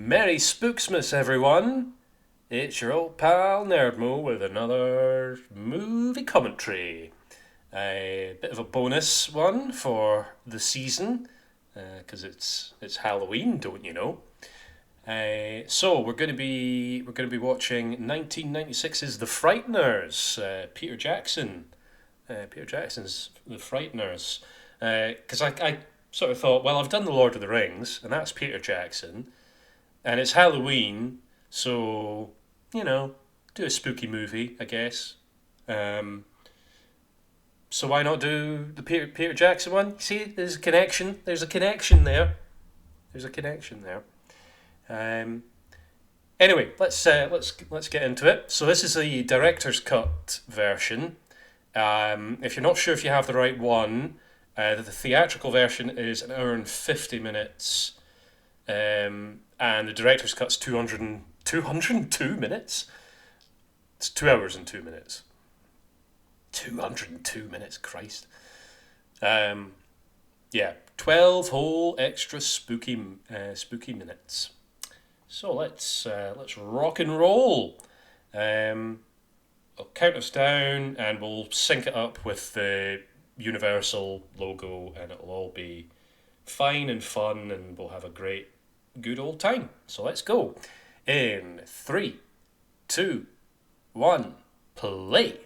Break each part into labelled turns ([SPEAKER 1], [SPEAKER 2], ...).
[SPEAKER 1] Merry Spooksmas, everyone! It's your old pal Nerdmo with another movie commentary. A bit of a bonus one for the season, because it's Halloween, don't you know? So we're going to be watching 1996's The Frighteners, Peter Jackson's The Frighteners. Because I sort of thought, well, I've done The Lord of the Rings, and that's Peter Jackson. And it's Halloween, so do a spooky movie, I guess. Um, so why not do the Peter Jackson one? See, there's a connection. There's a connection there. There's a connection there. Um, anyway, let's get into it. So this is the director's cut version. If you're not sure if you have the right one, the theatrical version is an hour and 50 minutes. And the director's cut's 202 minutes. It's 2 hours and 2 minutes. 202 minutes, Christ. Um, yeah, 12 whole extra spooky minutes. So let's rock and roll. I'll count us down, and we'll sync it up with the Universal logo, and it'll all be fine and fun, and we'll have a great good old time. So let's go. In three, two, one, play.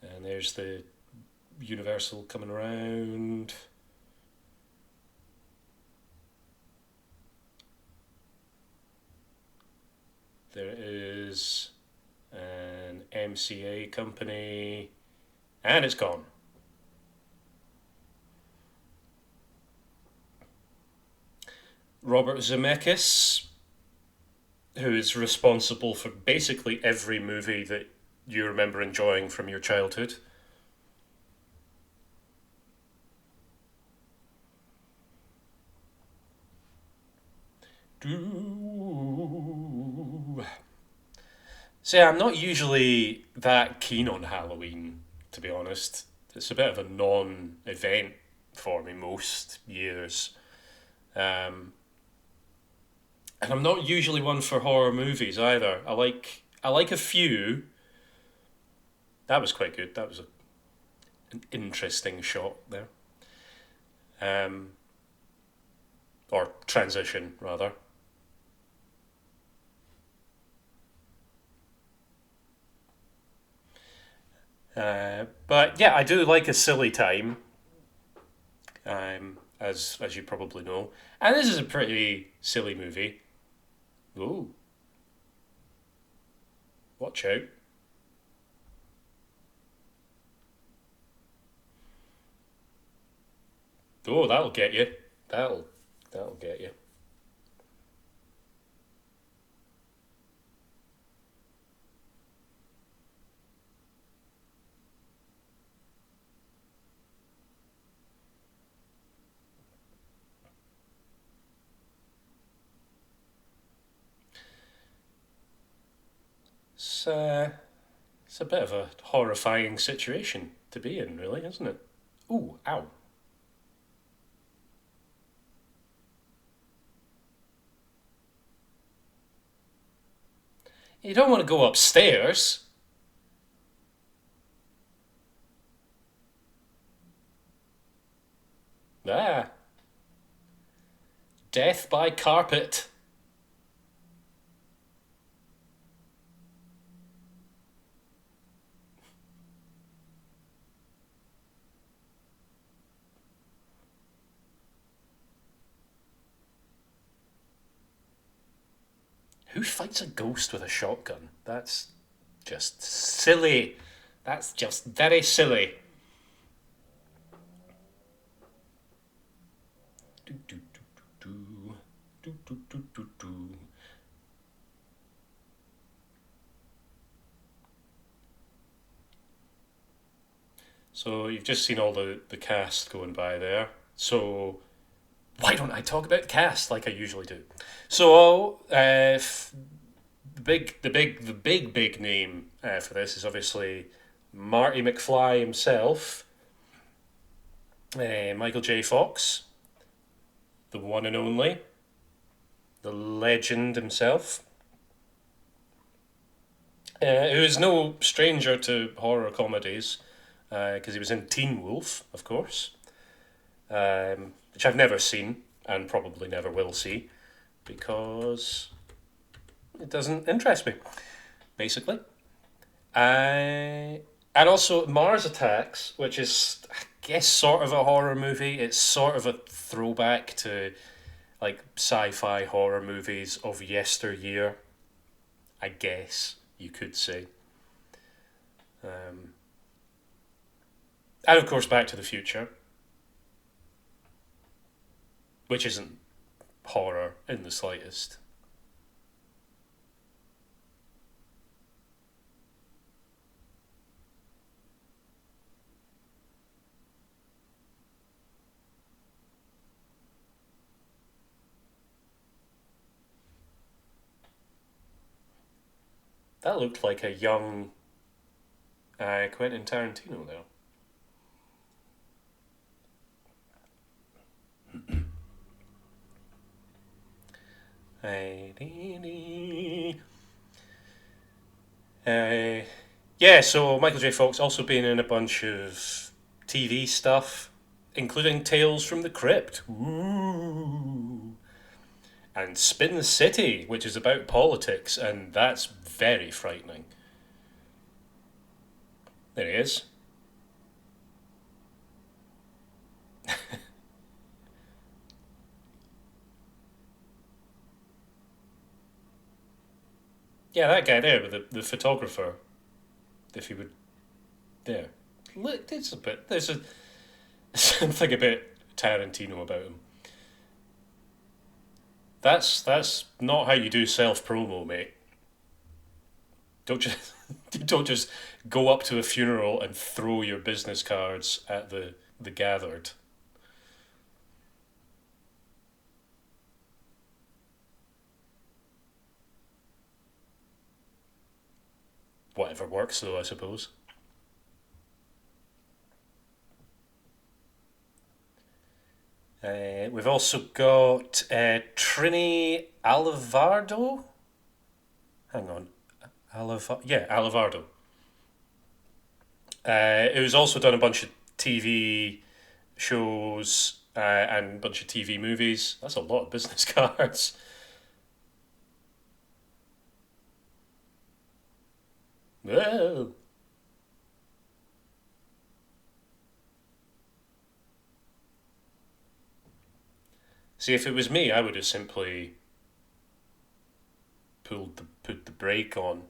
[SPEAKER 1] And there's the Universal coming around. There is an MCA company, and it's gone. Robert Zemeckis, who is responsible for basically every movie that you remember enjoying from your childhood. See, I'm not usually that keen on Halloween, to be honest. It's a bit of a non-event for me most years. Um, and I'm not usually one for horror movies either. I like a few. That was quite good. That was an interesting shot there. Um, or transition rather. But yeah, I do like a silly time, as you probably know, and this is a pretty silly movie. Ooh, watch out! Oh, that'll get you. That'll that'll get you. It's it's a bit of a horrifying situation to be in, really, isn't it? Ooh, ow! You don't want to go upstairs. Ah, death by carpet. Who fights a ghost with a shotgun? That's just silly. That's just very silly. Do, do, do, do, do, do, do, do, do. So you've just seen all the cast going by there. So why don't I talk about the cast like I usually do? So the big name for this is obviously Marty McFly himself, Michael J. Fox, the one and only, the legend himself, who is no stranger to horror comedies, because he was in Teen Wolf, of course, which I've never seen and probably never will see because it doesn't interest me, basically. And also Mars Attacks, which is, I guess, sort of a horror movie. It's sort of a throwback to like sci-fi horror movies of yesteryear, I guess you could say. Um, and of course, Back to the Future, which isn't horror in the slightest. That looked like a young Quentin Tarantino there. Uh, yeah, so Michael J. Fox also been in a bunch of TV stuff, including Tales from the Crypt. Ooh. And Spin City, which is about politics, and that's very frightening. There he is. Yeah, that guy there with the photographer, if he would. There. Look, there's something a bit Tarantino about him. That's not how you do self promo, mate. Don't just don't just go up to a funeral and throw your business cards at the gathered. Whatever works, though, I suppose. We've also got Trini Alivardo. Hang on, Alivardo. Who's also done a bunch of TV shows and a bunch of TV movies. That's a lot of business cards. Whoa. See, if it was me, I would have simply put the brake on.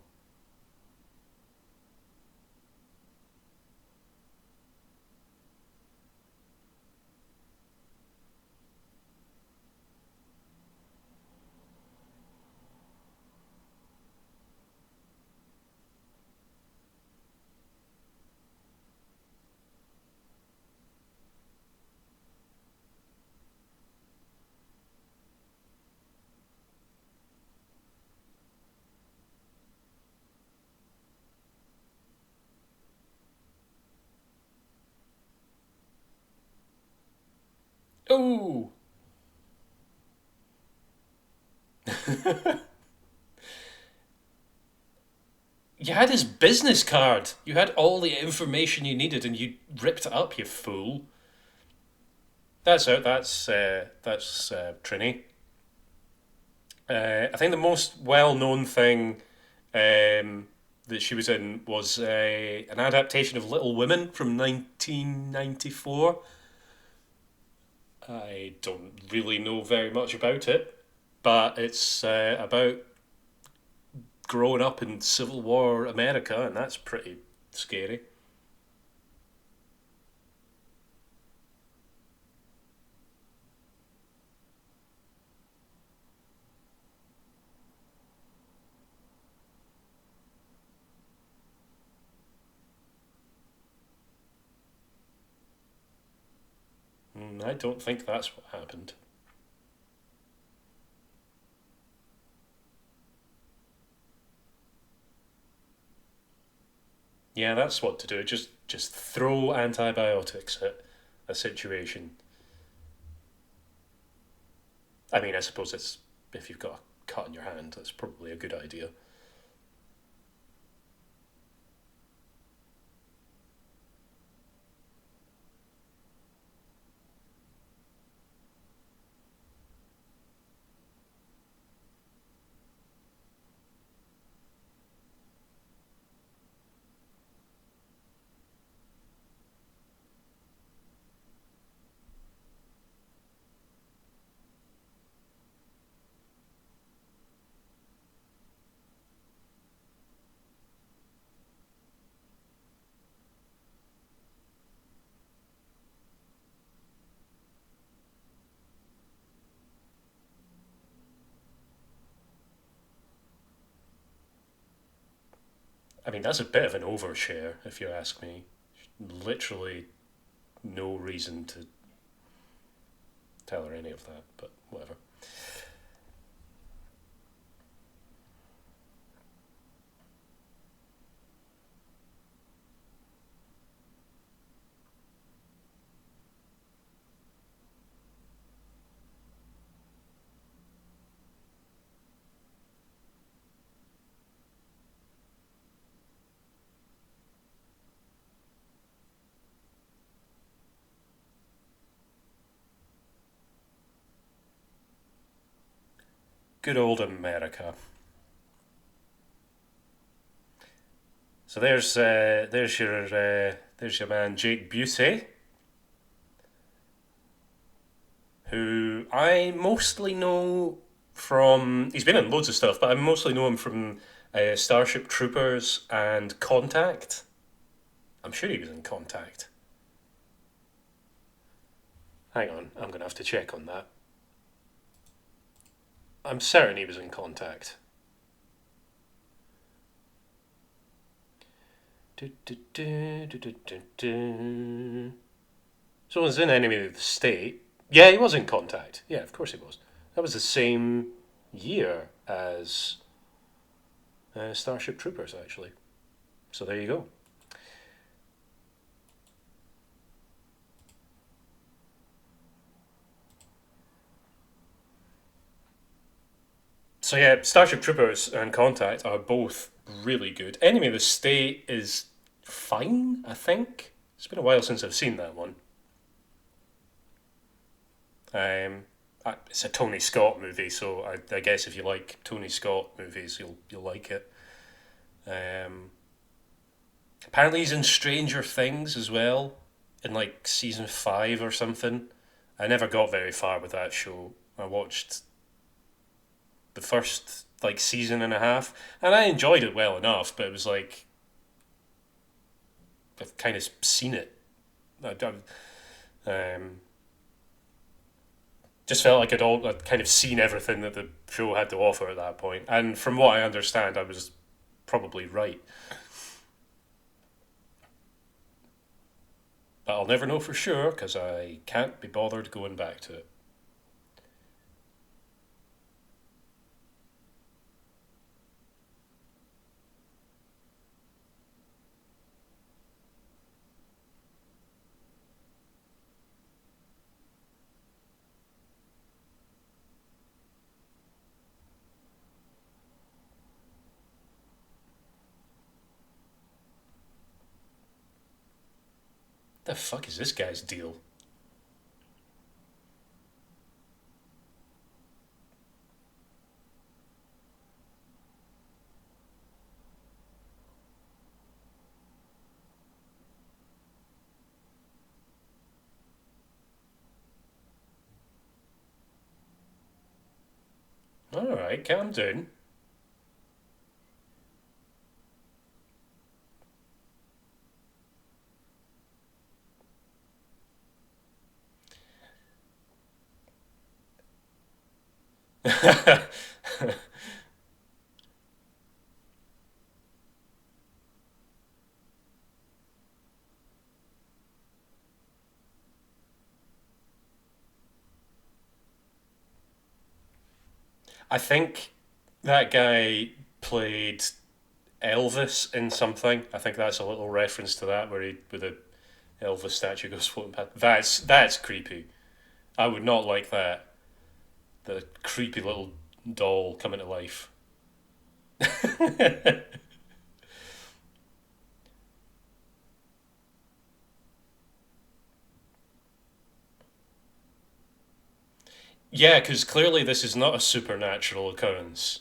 [SPEAKER 1] Oh, you had his business card. You had all the information you needed, and you ripped it up. You fool. That's out. That's Trini. I think the most well-known thing that she was in was an adaptation of Little Women from 1994. I don't really know very much about it, but it's about growing up in Civil War America, and that's pretty scary. I don't think that's what happened. Yeah, that's what to do. Just throw antibiotics at a situation. I mean, I suppose it's if you've got a cut in your hand, that's probably a good idea. I mean, that's a bit of an overshare, if you ask me. Literally no reason to tell her any of that, but whatever. Good old America. So there's your man Jake Busey, who I mostly know from. He's been in loads of stuff, but I mostly know him from Starship Troopers and Contact. I'm sure he was in Contact. Hang on, I'm gonna have to check on that. I'm certain he was in Contact. So was in Enemy of the State. Yeah, he was in Contact. Yeah, of course he was. That was the same year as Starship Troopers, actually. So there you go. So yeah, Starship Troopers and Contact are both really good. Enemy of the State is fine, I think. It's been a while since I've seen that one. Um, it's a Tony Scott movie, so I guess if you like Tony Scott movies, you'll like it. Um, Apparently he's in Stranger Things as well, in like season 5 or something. I never got very far with that show. I watched the first like season and a half, and I enjoyed it well enough, but it was like I've kind of seen it. Um, just felt like I'd kind of seen everything that the show had to offer at that point, and from what I understand, I was probably right. But I'll never know for sure because I can't be bothered going back to it. The fuck is this guy's deal? All right, calm down. I think that guy played Elvis in something. I think that's a little reference to that, where he with a Elvis statue goes floating past. That's creepy. I would not like that. The creepy little doll coming to life. Yeah, because clearly this is not a supernatural occurrence.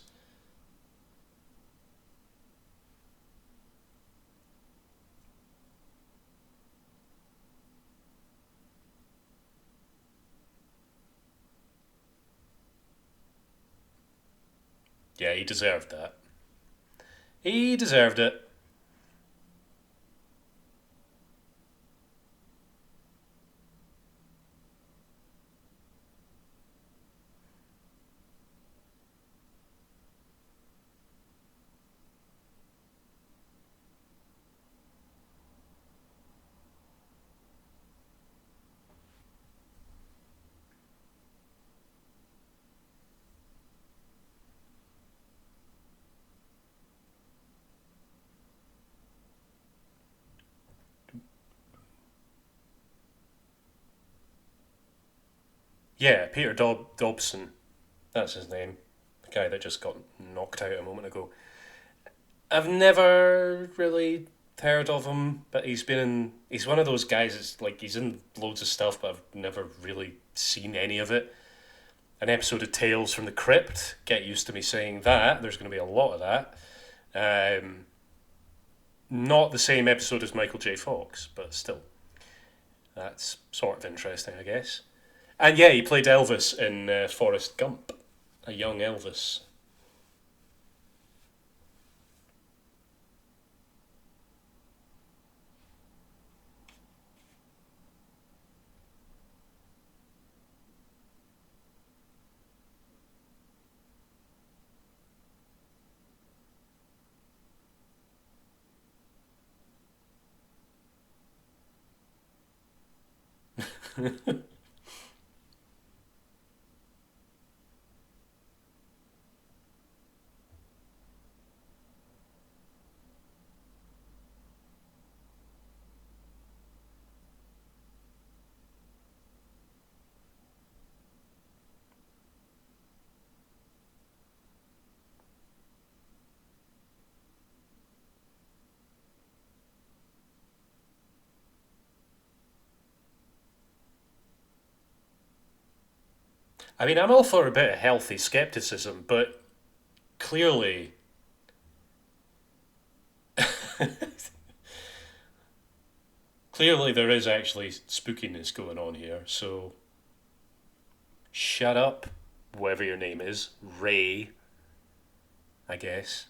[SPEAKER 1] Yeah, he deserved that. He deserved it. Yeah, Peter Dobson. That's his name. The guy that just got knocked out a moment ago. I've never really heard of him, but he's been in. He's one of those guys. It's like he's in loads of stuff, but I've never really seen any of it. An episode of Tales from the Crypt. Get used to me saying that. There's going to be a lot of that. Um, Not the same episode as Michael J. Fox, but still, that's sort of interesting, I guess. And yeah, he played Elvis in Forrest Gump, a young Elvis. I mean, I'm all for a bit of healthy skepticism, but clearly, clearly there is actually spookiness going on here. So shut up, whatever your name is, Ray, I guess.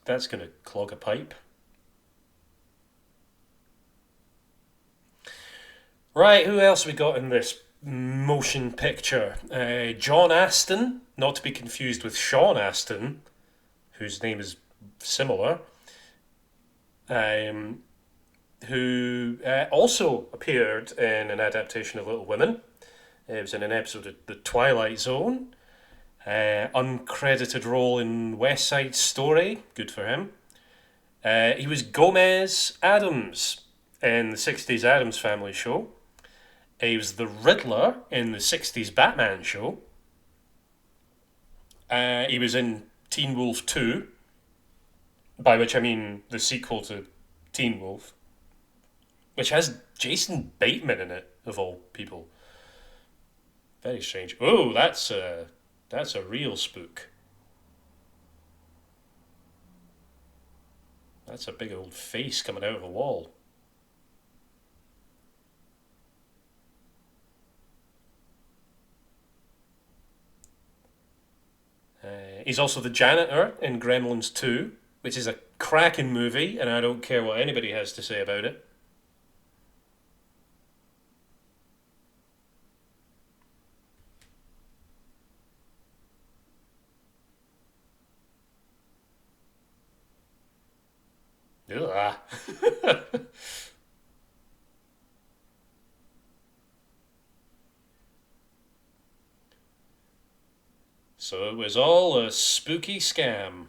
[SPEAKER 1] That's gonna clog a pipe. Right, who else we got in this motion picture? John Aston, not to be confused with Sean Aston, whose name is similar, um, who also appeared in an adaptation of Little Women. It was in an episode of The Twilight Zone. Uncredited role in West Side Story. Good for him. He was Gomez Adams in the 60s Adams Family show. He was the Riddler in the 60s Batman show. He was in Teen Wolf 2, by which I mean the sequel to Teen Wolf, which has Jason Bateman in it, of all people. Very strange. Oh, that's a real spook. That's a big old face coming out of a wall. He's also the janitor in Gremlins 2. which is a cracking movie, and I don't care what anybody has to say about it. Ugh. So it was all a spooky scam.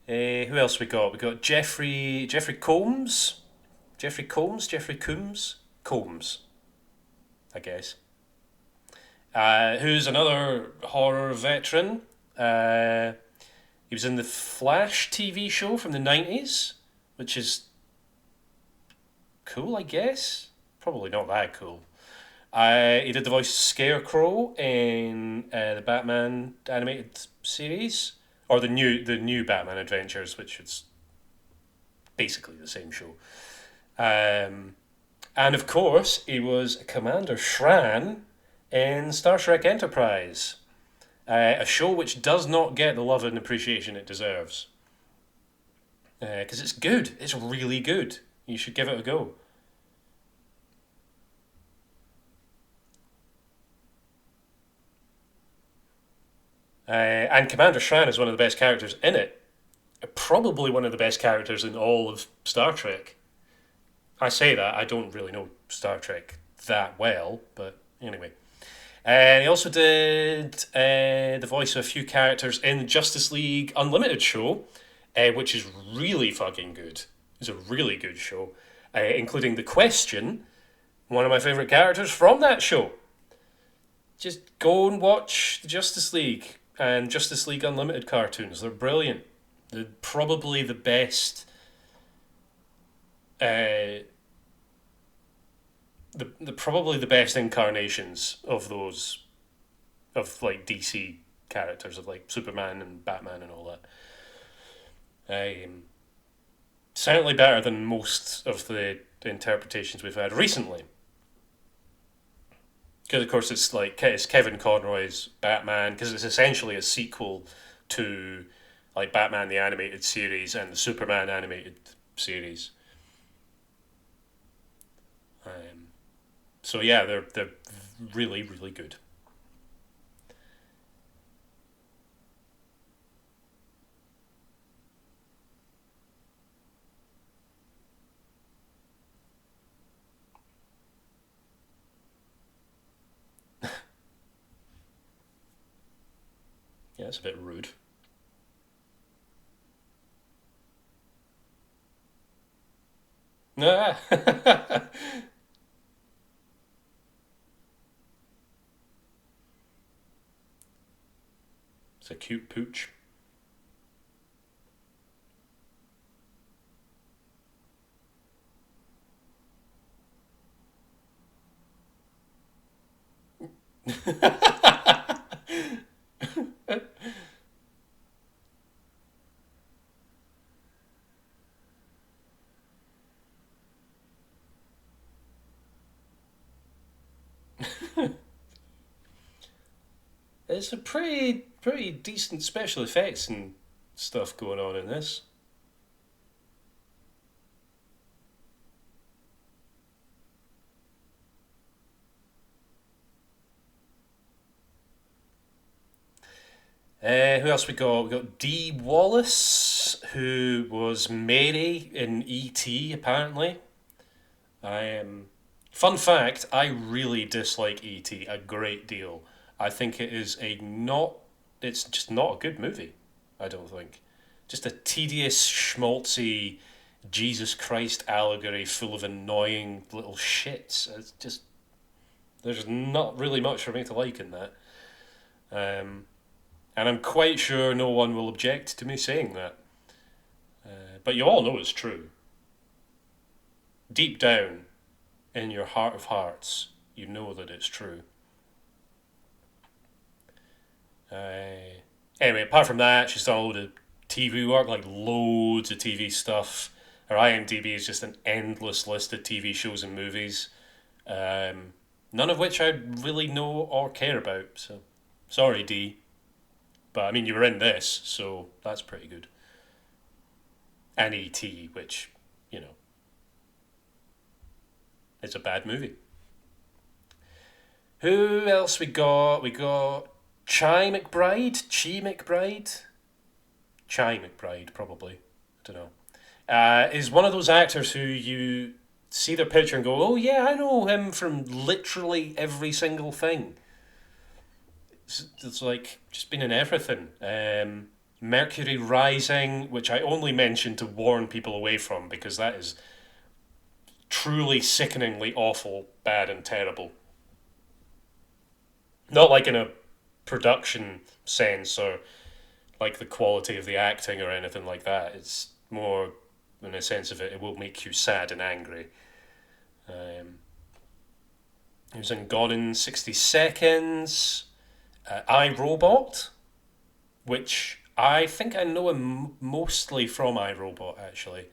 [SPEAKER 1] Who else we got? We got Jeffrey Combs. Jeffrey Combs, I guess. Who's another horror veteran. He was in the Flash TV show from the 90s, which is cool, I guess. Probably not that cool. He did the voice of Scarecrow in the Batman animated series, or the new Batman Adventures, which is basically the same show. Um, and of course, he was Commander Shran in Star Trek Enterprise, a show which does not get the love and appreciation it deserves. Because it's good. It's really good. You should give it a go. And Commander Shran is one of the best characters in it. Probably one of the best characters in all of Star Trek. I say that, I don't really know Star Trek that well, but anyway. He also did the voice of a few characters in the Justice League Unlimited show, which is really fucking good. It's a really good show, including The Question, one of my favourite characters from that show. Just go and watch the Justice League and Justice League Unlimited cartoons. They're brilliant. They're probably the best. The probably the best incarnations of those of like DC characters of like Superman and Batman and all that. Certainly better than most of the interpretations we've had recently. Because of course it's Kevin Conroy's Batman because it's essentially a sequel to like Batman the animated series and the Superman animated series. Um, so yeah, they're really good. Yeah, it's a bit rude. Nah. It's a cute pooch. It's a pretty decent special effects and stuff going on in this. Who else we got? We got Dee Wallace, who was Mary in E.T. apparently. Fun fact: I really dislike E.T. a great deal. I think it is a not. It's just not a good movie. I don't think. Just a tedious, schmaltzy, Jesus Christ allegory full of annoying little shits. It's just there's not really much for me to like in that. Um, and I'm quite sure no one will object to me saying that. But you all know it's true. Deep down, in your heart of hearts, you know that it's true. Anyway, apart from that, she's done a load of TV work, like loads of TV stuff. Her IMDb is just an endless list of TV shows and movies, none of which I really know or care about. So, sorry, Dee. But I mean, you were in this, so that's pretty good. And E.T., which, you know, it's a bad movie. Who else we got? We got Chi McBride? Chi McBride? Chi McBride, probably. I don't know. Is one of those actors who you see their picture and go, oh yeah, I know him from literally every single thing. It's like just been in everything. Mercury Rising, which I only mention to warn people away from because that is truly sickeningly awful, bad, and terrible. Not like in a production sense or like the quality of the acting or anything like that. It's more in a sense of it will make you sad and angry. Um, he was in Gone in 60 Seconds, I, Robot, which I think I know him mostly from I, Robot, actually,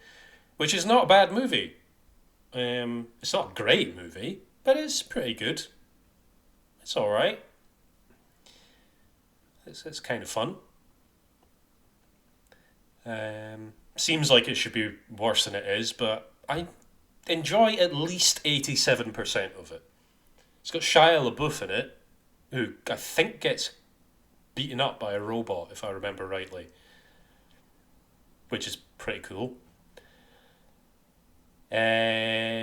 [SPEAKER 1] which is not a bad movie. It's not a great movie, but it's pretty good. It's alright. It's kind of fun. Seems like it should be worse than it is, but I enjoy at least 87% of it. It's got Shia LaBeouf in it, who I think gets beaten up by a robot, if I remember rightly, which is pretty cool. He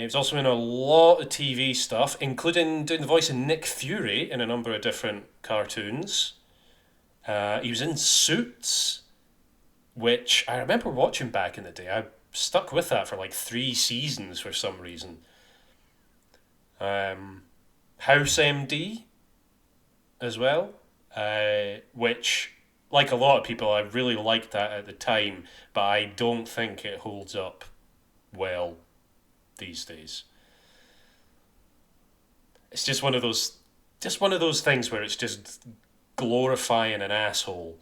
[SPEAKER 1] was also in a lot of TV stuff, including doing the voice of Nick Fury in a number of different cartoons. He was in Suits, which I remember watching back in the day. I stuck with that for like 3 seasons for some reason. House MD as well, which, like a lot of people, I really liked that at the time, but I don't think it holds up well these days. It's just one of those things where it's just glorifying an asshole.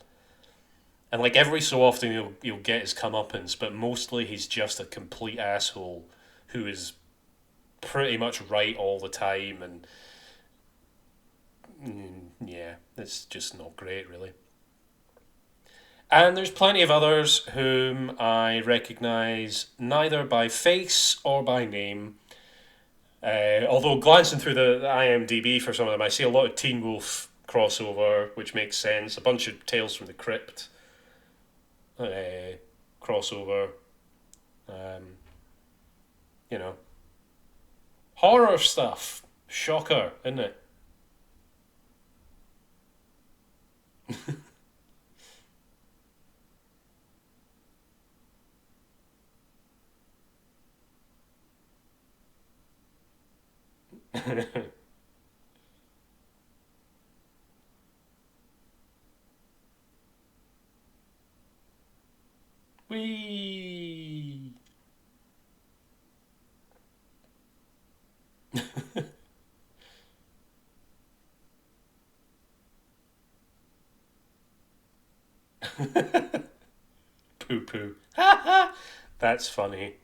[SPEAKER 1] And like every so often you'll get his comeuppance, but mostly he's just a complete asshole who is pretty much right all the time, and yeah, it's just not great really. And there's plenty of others whom I recognise neither by face or by name. Although glancing through the IMDb for some of them, I see a lot of Teen Wolf crossover, which makes sense. A bunch of Tales from the Crypt crossover. Um, you know, horror stuff. Shocker, isn't it? Wee. Poo poo. That's funny.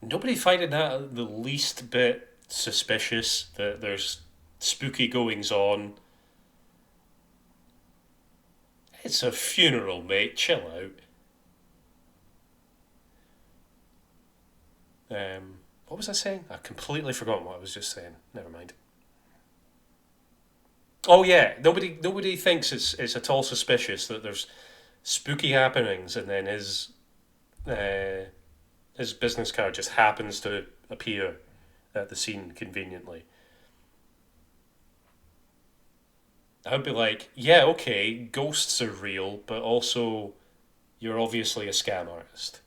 [SPEAKER 1] Nobody finding that the least bit suspicious that there's spooky goings on. It's a funeral, mate. Chill out. What was I saying? I completely forgotten what I was just saying. Never mind. Oh yeah, nobody thinks it's at all suspicious that there's spooky happenings, and then uh, his business card just happens to appear at the scene conveniently. I'd be like, yeah, okay, ghosts are real, but also you're obviously a scam artist.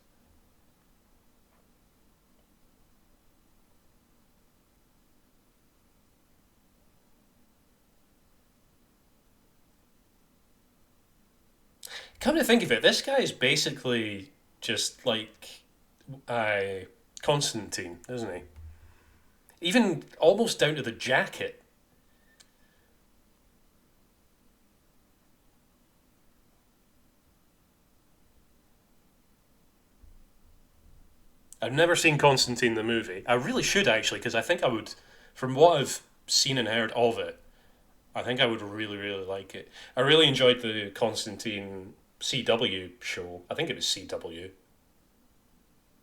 [SPEAKER 1] Come to think of it, this guy is basically just like Constantine, isn't he? Even almost down to the jacket. I've never seen Constantine the movie. I really should actually, because I think I would, from what I've seen and heard of it, I think I would really like it. I really enjoyed the Constantine CW show. I think it was CW.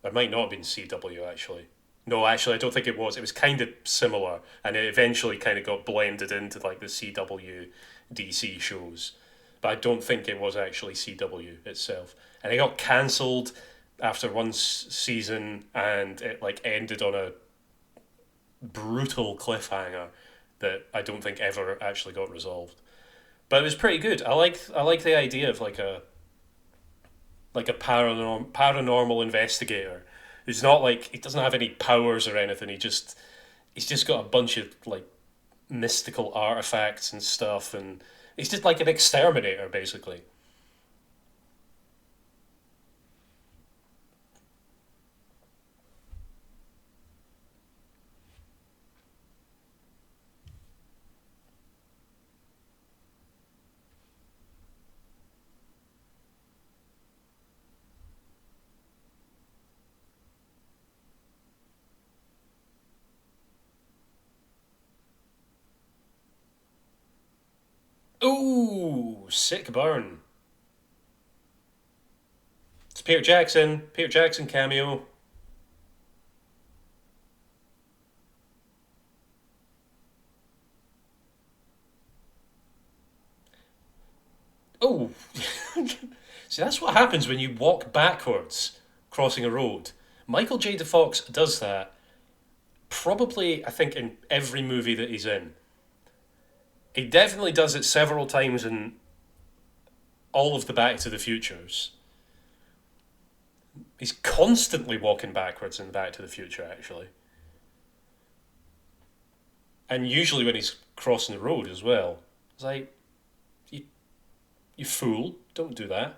[SPEAKER 1] It might not have been CW actually. No, actually, I don't think it was. It was kind of similar, and it eventually kind of got blended into like the CW DC shows. But I don't think it was actually CW itself. And it got cancelled after one season, and it like ended on a brutal cliffhanger that I don't think ever actually got resolved. But it was pretty good. I like the idea of like a paranormal investigator who's not like he doesn't have any powers or anything. He's just got a bunch of like mystical artifacts and stuff, and he's just like an exterminator basically. Ooh, sick burn. It's Peter Jackson. Peter Jackson cameo. Oh, see that's what happens when you walk backwards crossing a road. Michael J. Fox does that probably I think in every movie that he's in. He definitely does it several times in all of the Back to the Futures. He's constantly walking backwards in Back to the Future, actually. And usually when he's crossing the road as well. It's like, you, you fool, don't do that.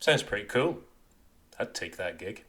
[SPEAKER 1] Sounds pretty cool. I'd take that gig.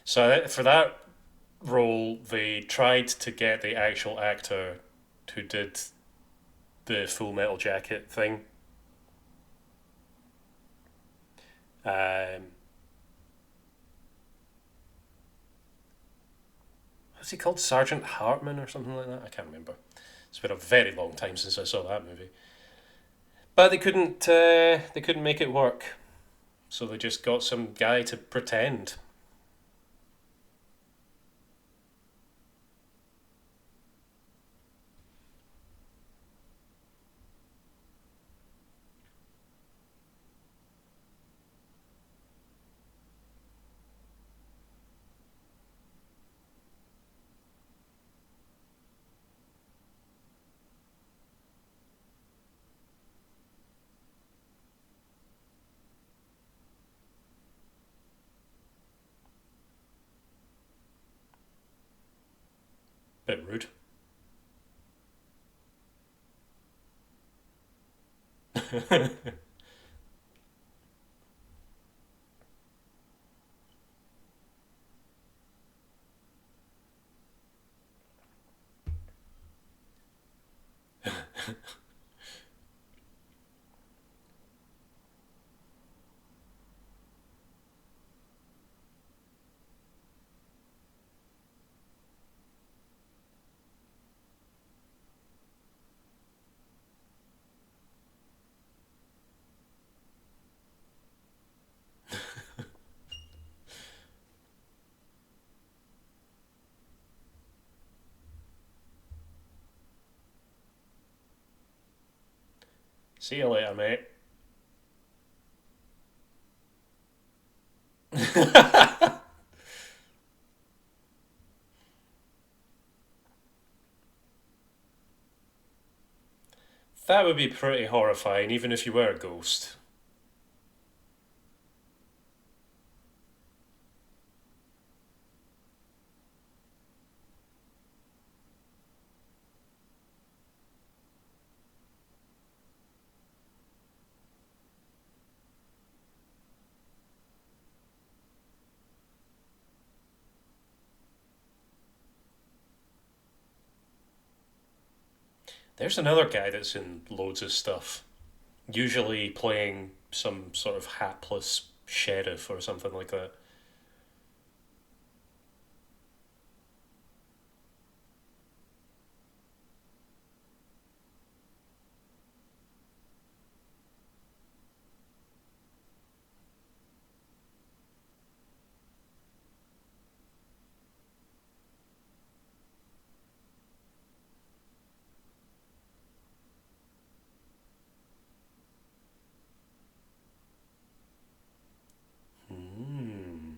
[SPEAKER 1] So for that role, they tried to get the actual actor who did the Full Metal Jacket thing. Um, what's he called? Sergeant Hartman or something like that? I can't remember. It's been a very long time since I saw that movie. But they couldn't. They couldn't make it work, so they just got some guy to pretend. Bit rude. See you later, mate. That would be pretty horrifying, even if you were a ghost. There's another guy that's in loads of stuff, usually playing some sort of hapless sheriff or something like that. Hmm.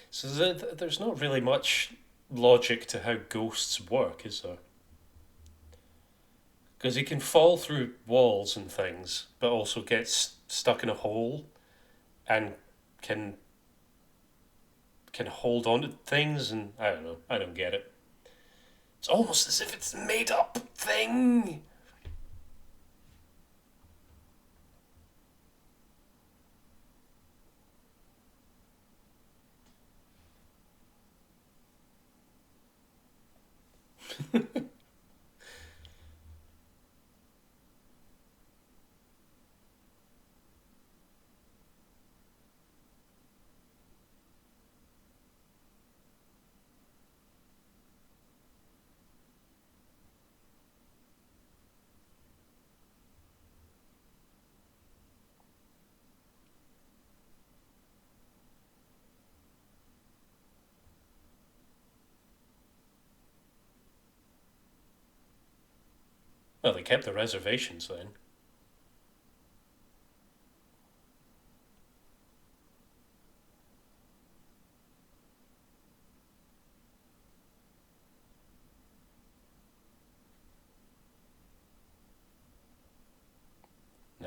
[SPEAKER 1] So there's not really much logic to how ghosts work, is there? Because he can fall through walls and things, but also gets stuck in a hole and can can hold on to things, and I don't know. I don't get it. It's almost as if it's a made up thing. Well, they kept the reservations then.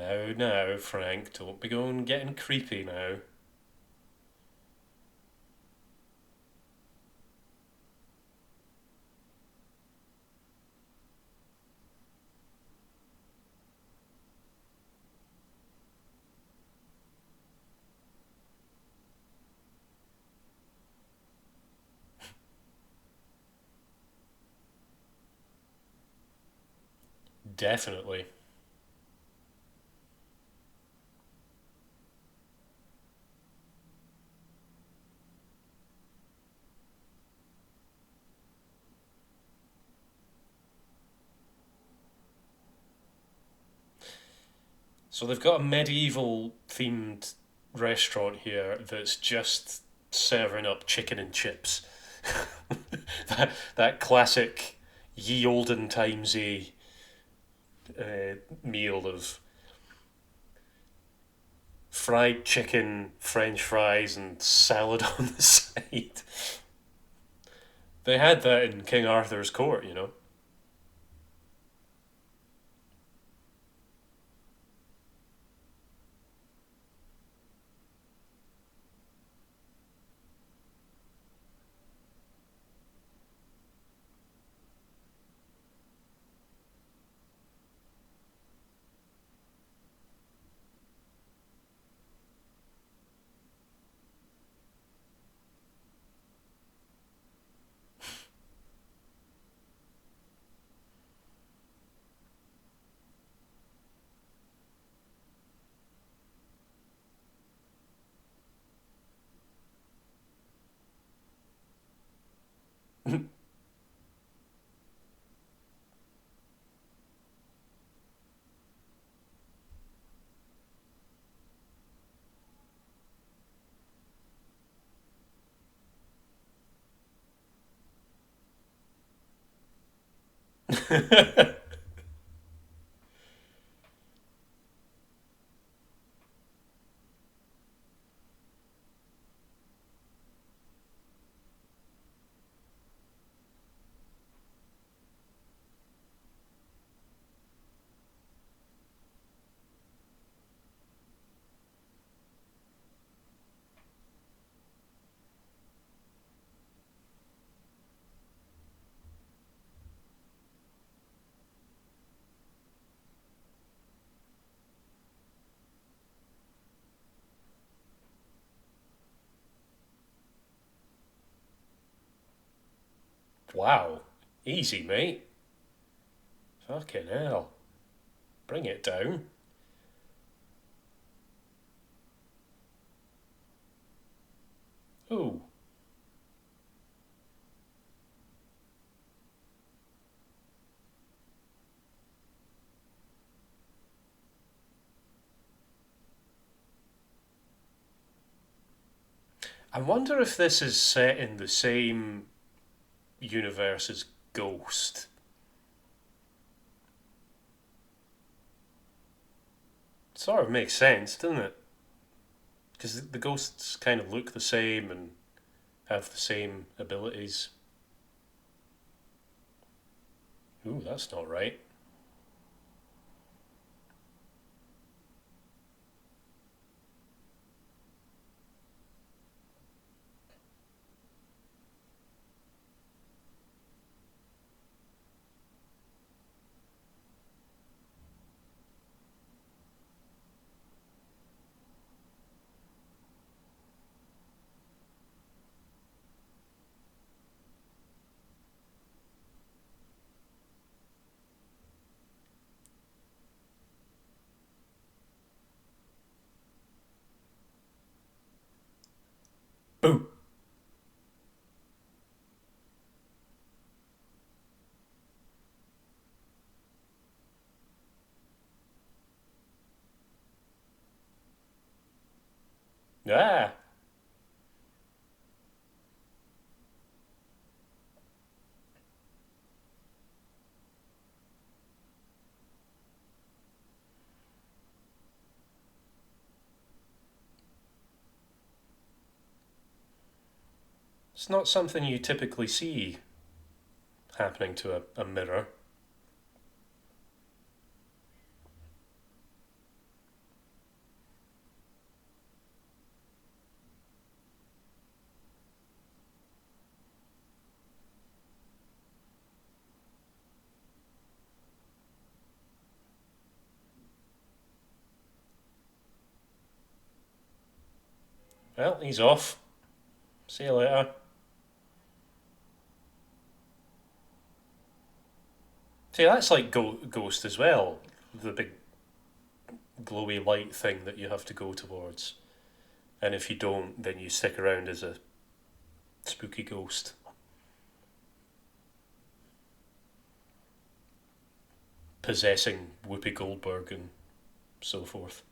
[SPEAKER 1] Now, Frank, don't be going getting creepy now. Definitely. So they've got a medieval themed restaurant here that's just serving up chicken and chips. That classic ye olden timesy meal of fried chicken, French fries, and salad on the side. They had that in King Arthur's court, you know. Wow. Easy, mate. Fucking hell. Bring it down. Ooh. I wonder if this is set in the same universe as Ghost. Sort of makes sense, doesn't it? Because the ghosts kind of look the same and have the same abilities. Ooh, that's not right. Boo! Ah! It's not something you typically see happening to a mirror. Well, he's off. See you later. See, that's like Ghost as well. The big glowy light thing that you have to go towards. And if you don't, then you stick around as a spooky ghost. Possessing Whoopi Goldberg and so forth.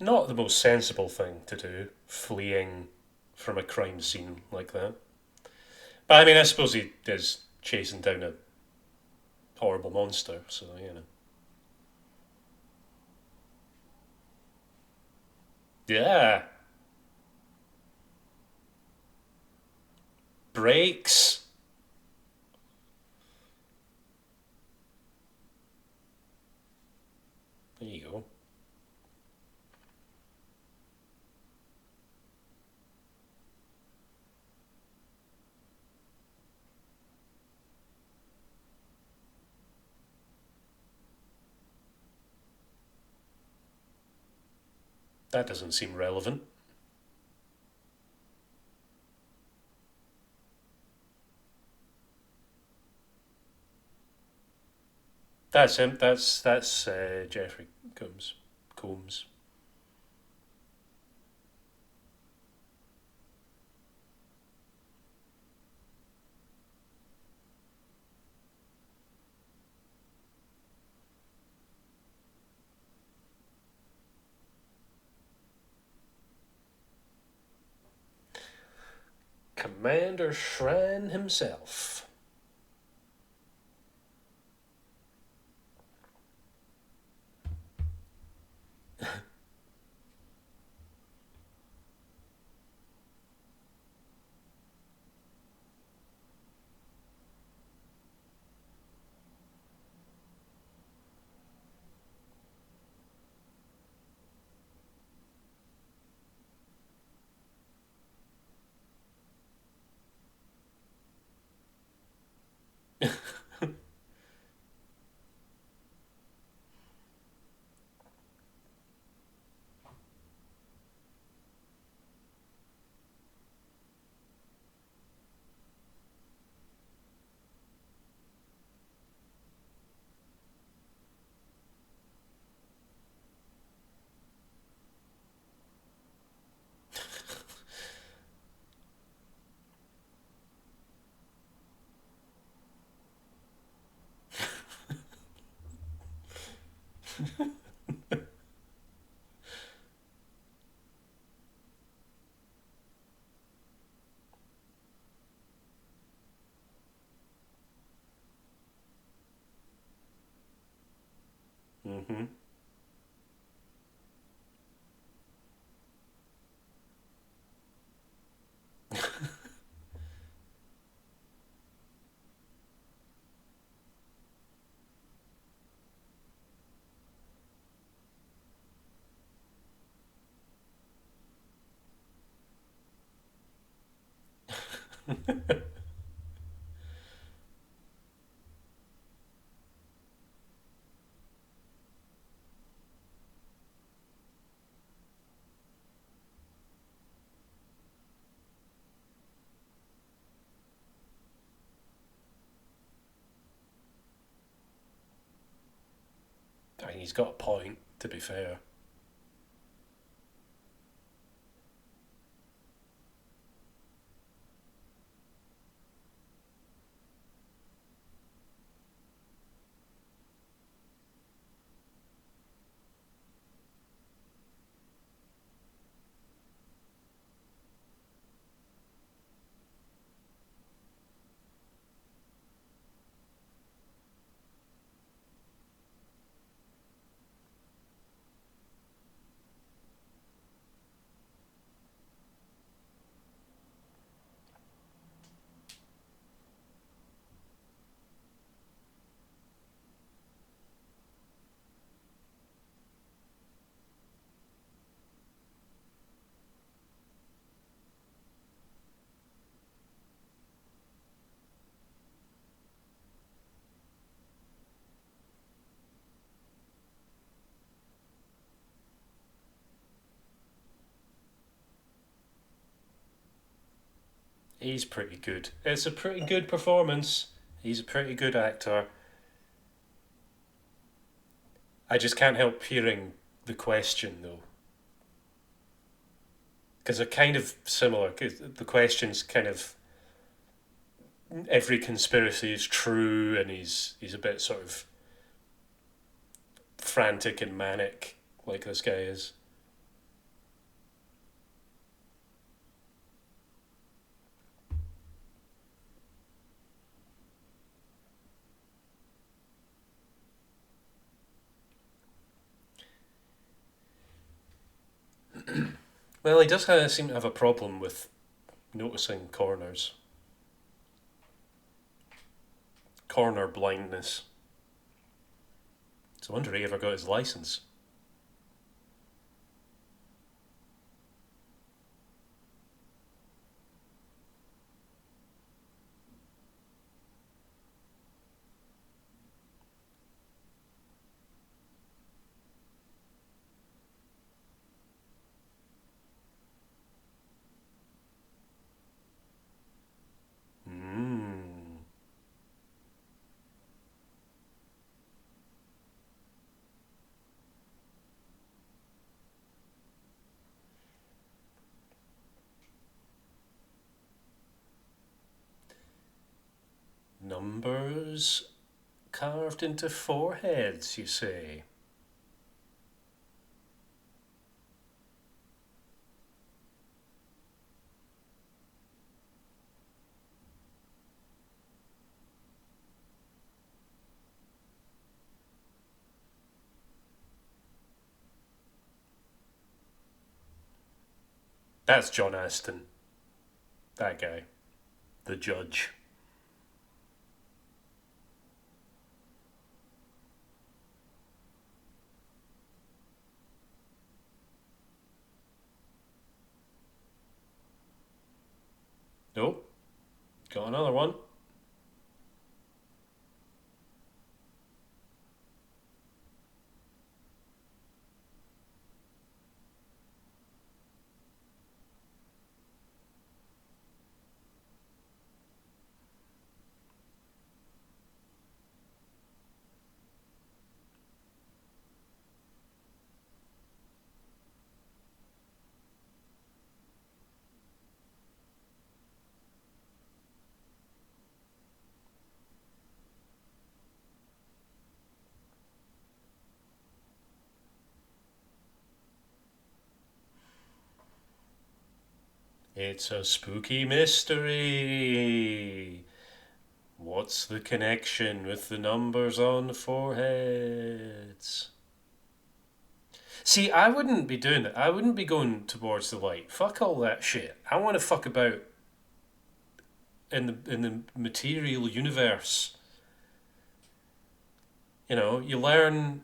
[SPEAKER 1] Not the most sensible thing to do, fleeing from a crime scene like that. But I mean, I suppose he is chasing down a horrible monster, so you know. Yeah, brakes. There you go. That doesn't seem relevant. That's him. That's Jeffrey Combs. Combs. Commander Shran himself. Mm-hmm. I mean, he's got a point, to be fair. He's pretty good. It's a pretty good performance. He's a pretty good actor. I just can't help hearing the question though, because they're kind of similar. 'Cause the question's kind of every conspiracy is true, and he's a bit sort of frantic and manic, like this guy is. Well, he does kind of seem to have a problem with noticing corners, corner blindness. So I wonder if he ever got his license. Hmm. Numbers carved into foreheads, you say? That's John Aston, that guy, the judge. Nope, got another one. It's a spooky mystery. What's the connection with the numbers on the foreheads? See, I wouldn't be doing it. I wouldn't be going towards the light. Fuck all that shit. I want to fuck about in the material universe. You know, you learn.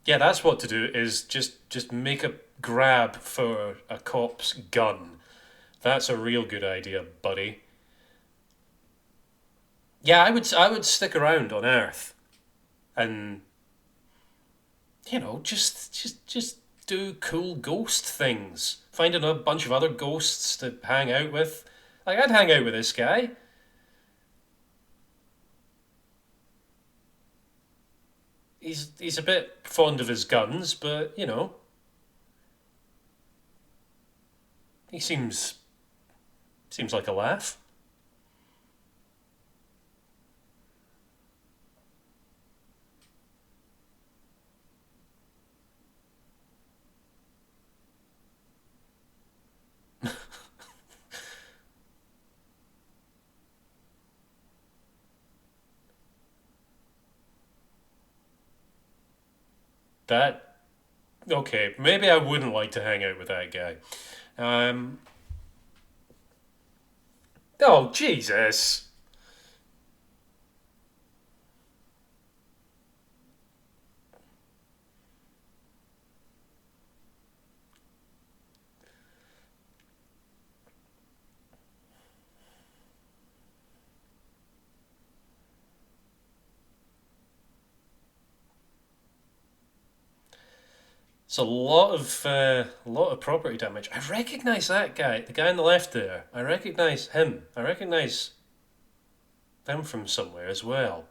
[SPEAKER 1] Yeah, that's what to do. Is just make a grab for a cop's gun. That's a real good idea, buddy. Yeah, I would stick around on Earth and just do cool ghost things. Finding a bunch of other ghosts to hang out with. Like I'd hang out with this guy. He's a bit fond of his guns, but he seems like a laugh. That okay? Maybe I wouldn't like to hang out with that guy. Um. Oh Jesus! It's a lot of property damage. I recognise that guy, the guy on the left there. I recognise him. I recognise them from somewhere as well.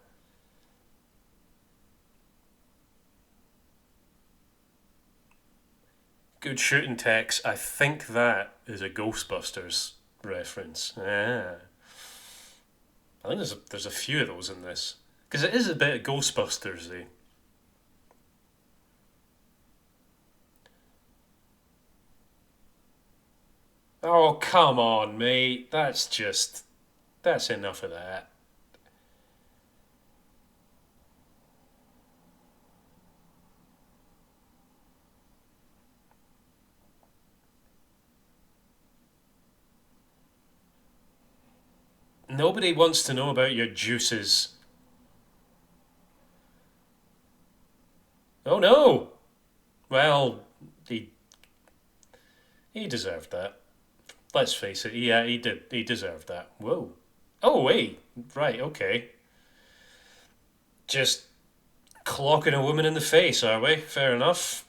[SPEAKER 1] Good shooting text. I think that is a Ghostbusters reference. Yeah. I think there's a few of those in this. Because it is a bit of Ghostbusters-y. Oh, come on, mate. That's enough of that. Nobody wants to know about your juices. Oh no! Well, he he deserved that. Let's face it. Yeah, he did. He deserved that. Whoa. Oh wait. Right. Okay. Just clocking a woman in the face, are we? Fair enough.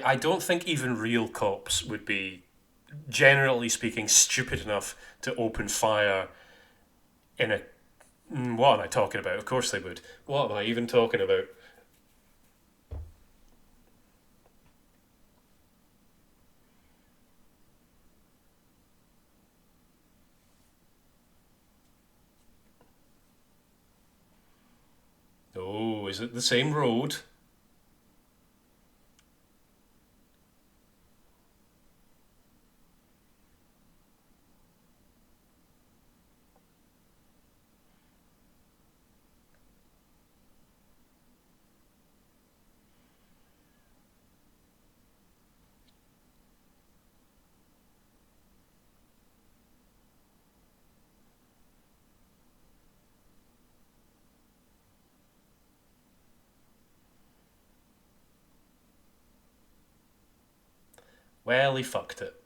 [SPEAKER 1] I don't think even real cops would be, generally speaking, stupid enough to open fire in a. What am I talking about? Of course they would. What am I even talking about? Oh, is it the same road? Well, he fucked it.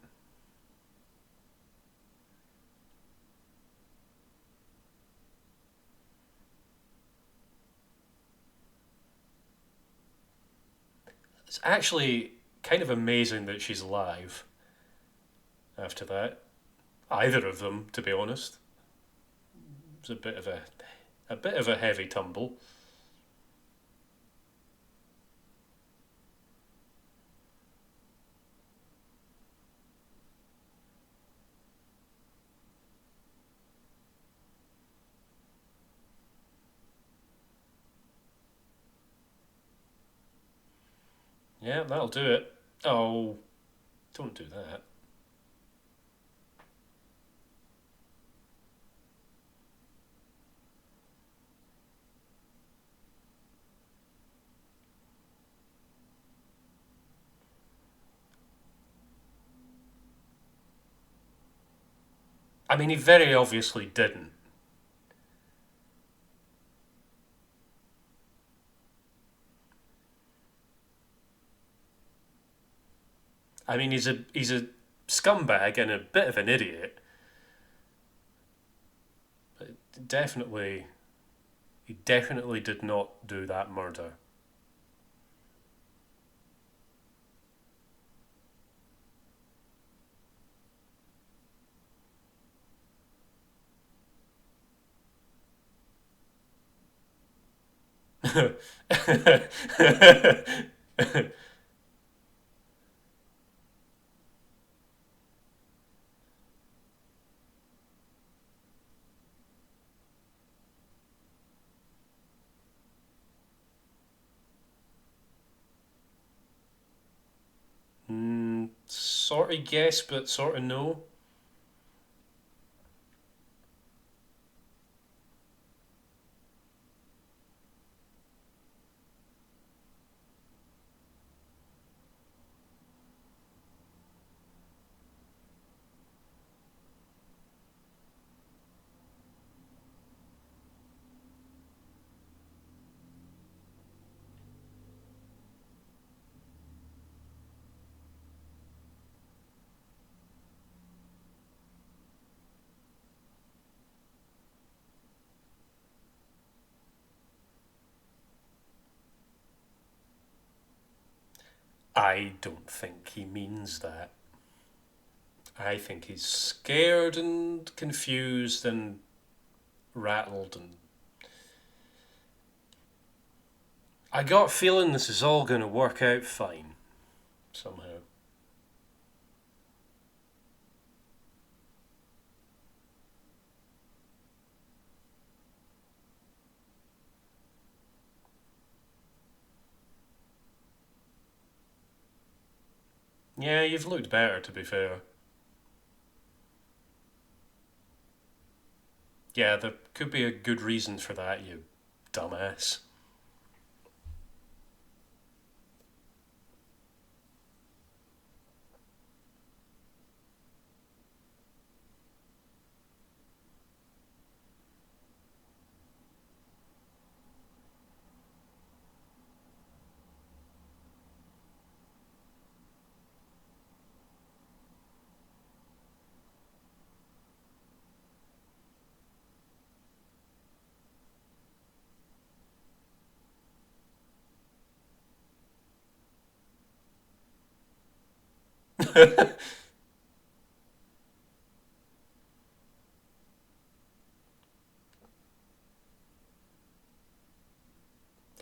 [SPEAKER 1] It's actually kind of amazing that she's alive after that. Either of them, to be honest. It's a bit of a heavy tumble. Yeah, that'll do it. Oh, don't do that. I mean, he very obviously didn't. I mean, he's a scumbag and a bit of an idiot. But definitely, he definitely did not do that murder. Sort of yes, but sort of no. I don't think he means that. I think he's scared and confused and rattled, and I got a feeling this is all going to work out fine somehow. Yeah, you've looked better, to be fair. Yeah, there could be a good reason for that, you dumbass.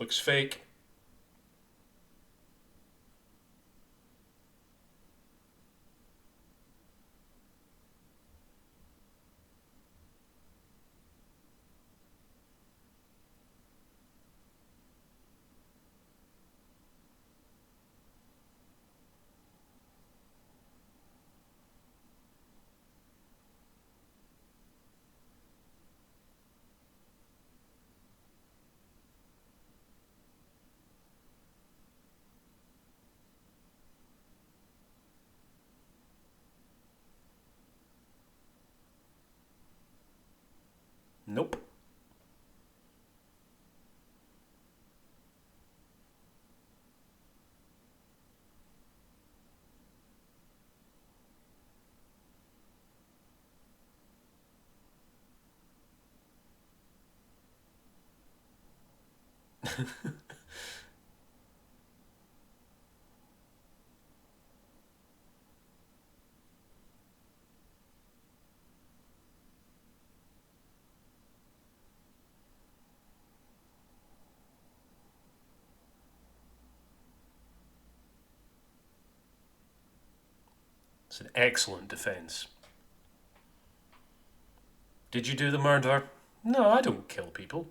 [SPEAKER 1] Looks fake. Nope. It's an excellent defence. Did you do the murder? No, I don't kill people.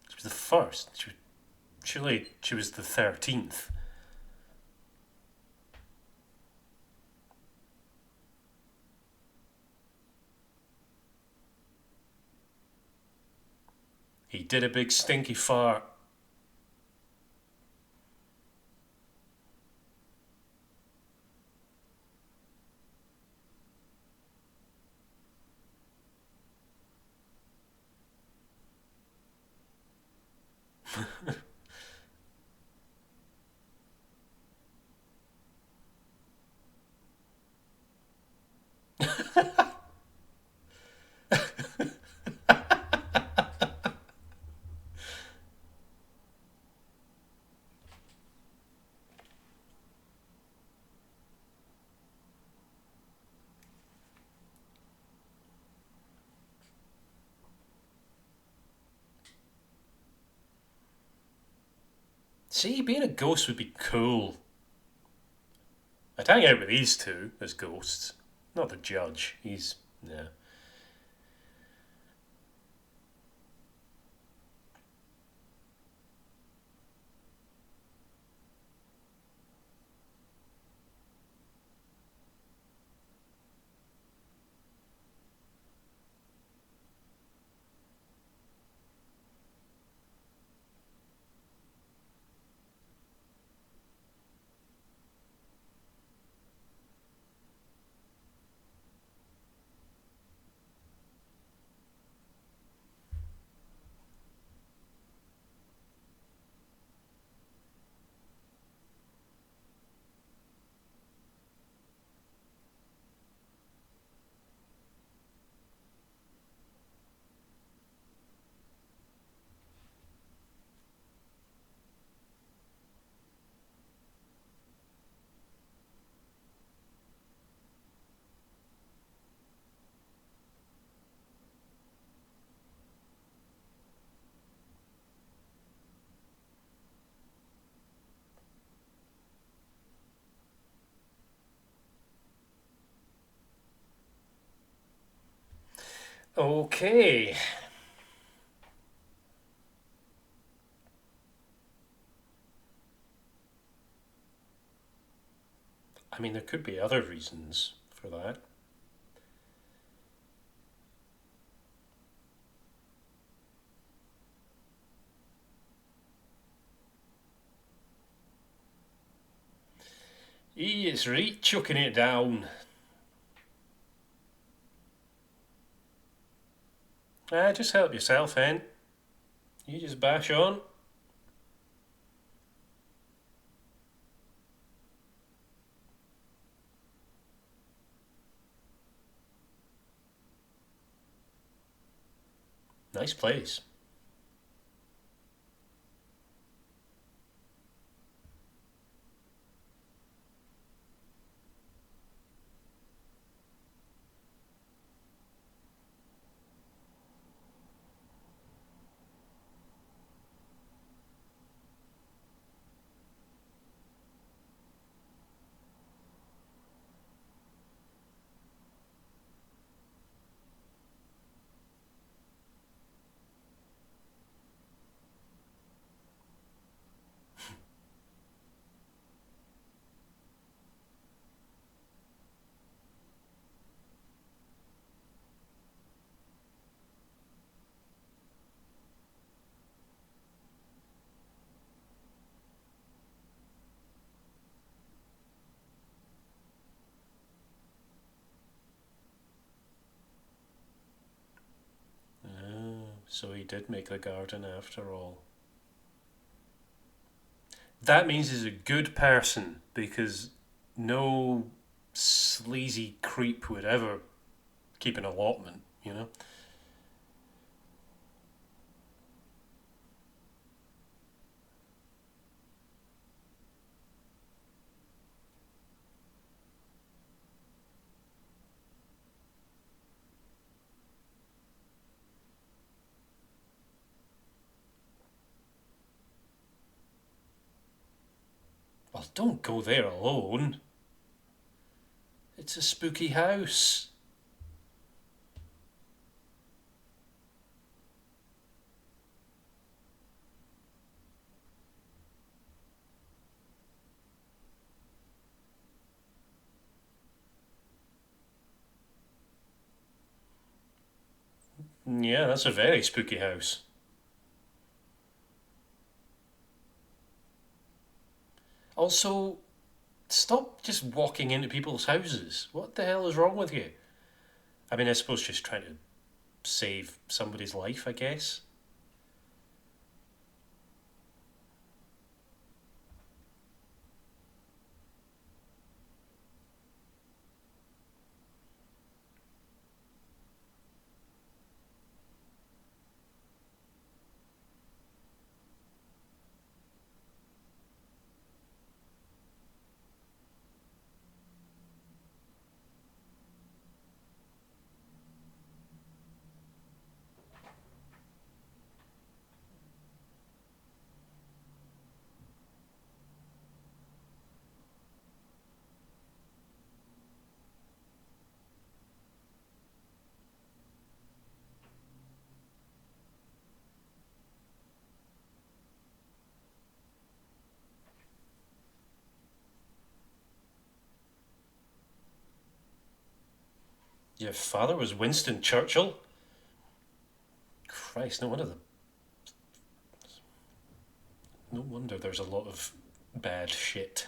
[SPEAKER 1] She was the first. Surely she was the 13th. He did a big stinky fart. See, being a ghost would be cool. I'd hang out with these two as ghosts. Not the judge. He's. Yeah. Okay. I mean, there could be other reasons for that. It's right chucking it down. Just help yourself, hen. You just bash on. Nice place. So he did make the garden after all. That means he's a good person because no sleazy creep would ever keep an allotment, you know? Well, don't go there alone. It's a spooky house. Yeah, that's a very spooky house. Also, stop just walking into people's houses. What the hell is wrong with you? I mean, I suppose just trying to save somebody's life, I guess. Your father was Winston Churchill? Christ, no wonder there's a lot of bad shit.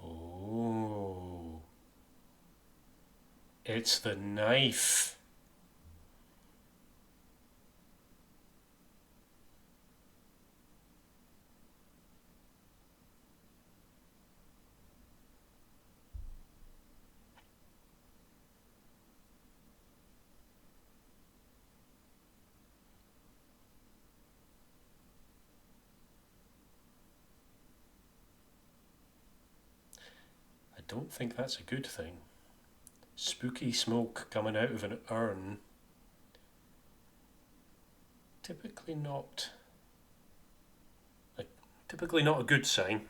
[SPEAKER 1] Oh. It's the knife. I don't think that's a good thing. Spooky smoke coming out of an urn. Typically not. Like, typically not a good sign.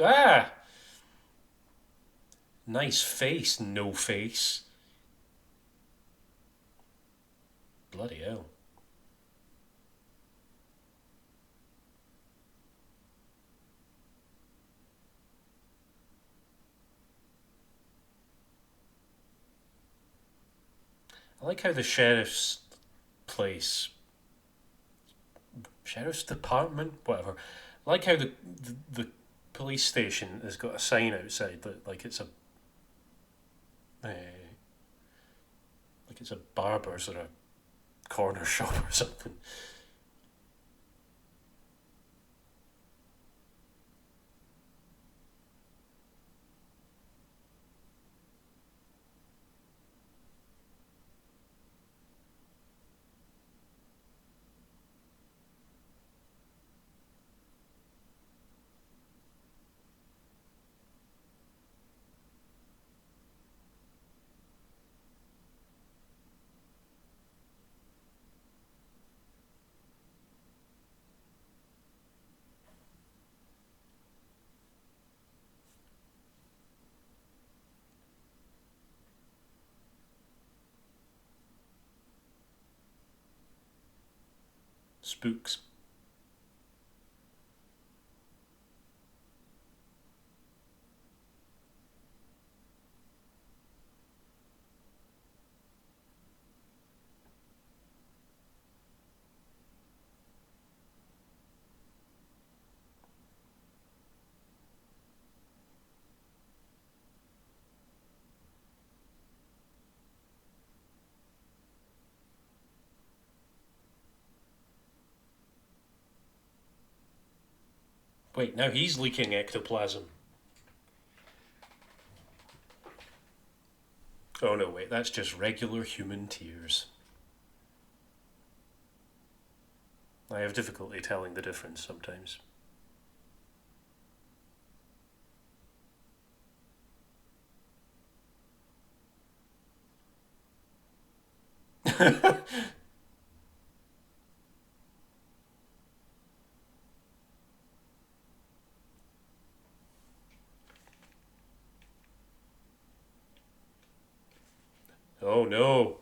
[SPEAKER 1] Ah! Nice face, no face. Bloody hell. I like how the sheriff's department, whatever. I like how the police station has got a sign outside that uh, like it's a barber's or a corner shop or something. Spooks. Wait, now he's leaking ectoplasm. Oh no, wait, that's just regular human tears. I have difficulty telling the difference sometimes. Oh no.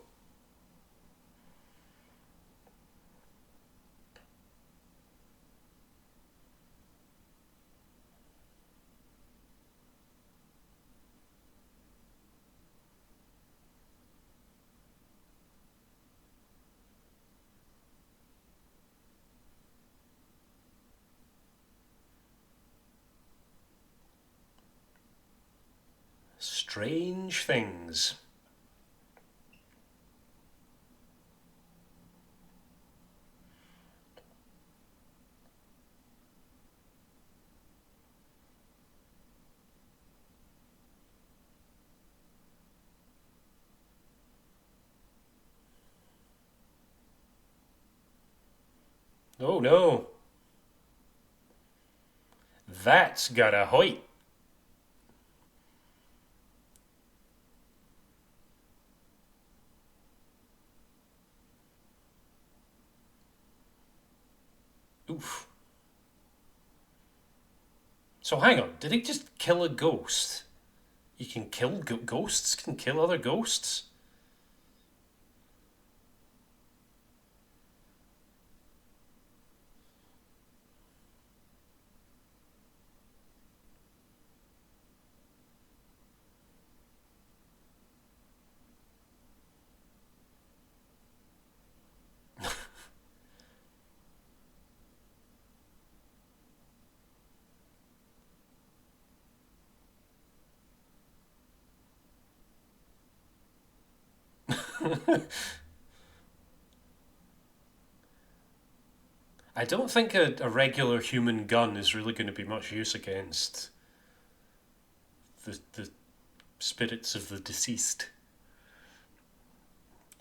[SPEAKER 1] Strange things. Oh no. That's got a height. Oof. So hang on, did he just kill a ghost? You can kill ghosts? Can kill other ghosts? I don't think a regular human gun is really going to be much use against the spirits of the deceased.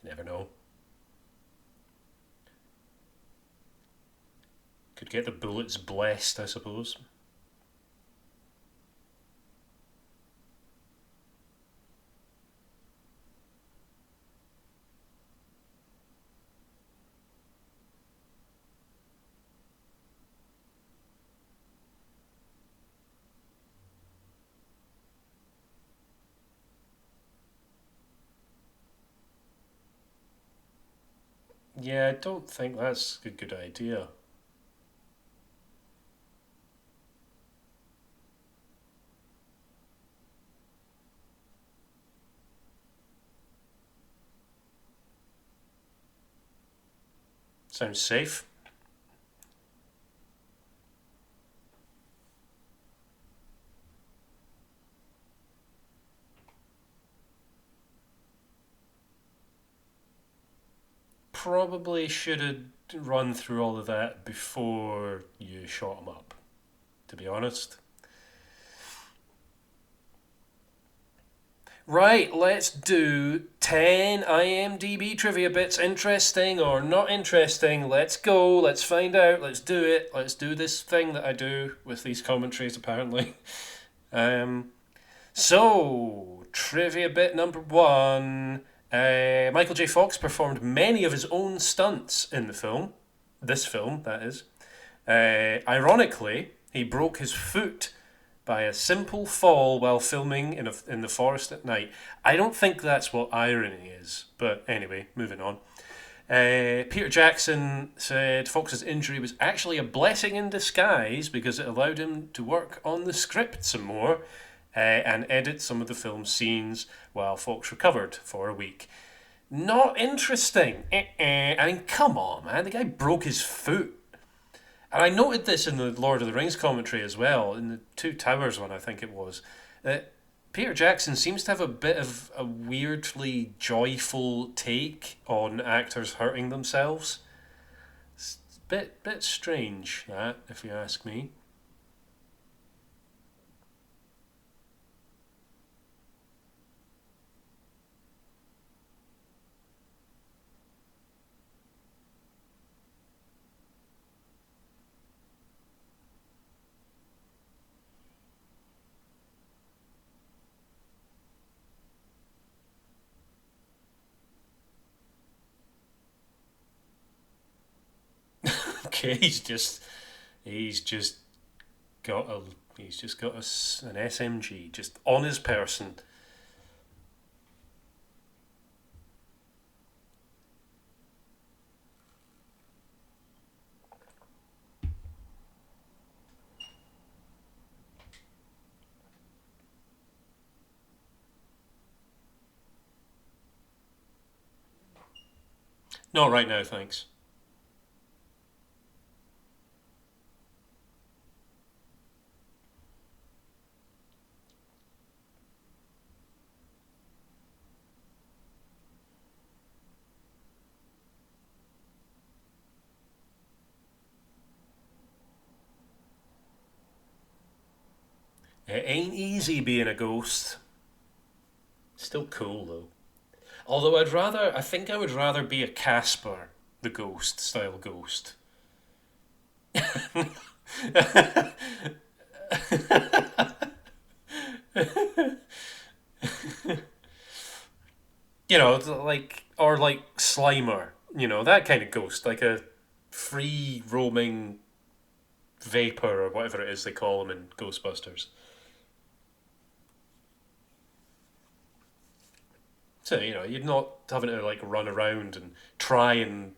[SPEAKER 1] You never know. Could get the bullets blessed, I suppose. Yeah, I don't think that's a good idea. Sounds safe. Probably should have run through all of that before you shot him up, to be honest. Right, let's do 10 IMDb trivia bits. Interesting or not interesting? Let's go. Let's find out. Let's do it. Let's do this thing that I do with these commentaries, apparently. Um, trivia bit number one. Michael J. Fox performed many of his own stunts in the film. This film, that is. Ironically, he broke his foot by a simple fall while filming in the forest at night. I don't think that's what irony is, but anyway, moving on. Peter Jackson said Fox's injury was actually a blessing in disguise because it allowed him to work on the script some more and edit some of the film's scenes while Fox recovered for a week. Not interesting. I mean, come on, man. The guy broke his foot. And I noted this in the Lord of the Rings commentary as well, in the Two Towers one, I think it was, that Peter Jackson seems to have a bit of a weirdly joyful take on actors hurting themselves. It's a bit strange, that, if you ask me. Okay, he's just got a an SMG just on his person. Not right now, thanks. It ain't easy being a ghost. Still cool though. Although I think I would rather be a Casper, the ghost style ghost. You know, like or like Slimer. You know that kind of ghost, like a free roaming vapor or whatever it is they call them in Ghostbusters. So you know, you're not having to like run around and try and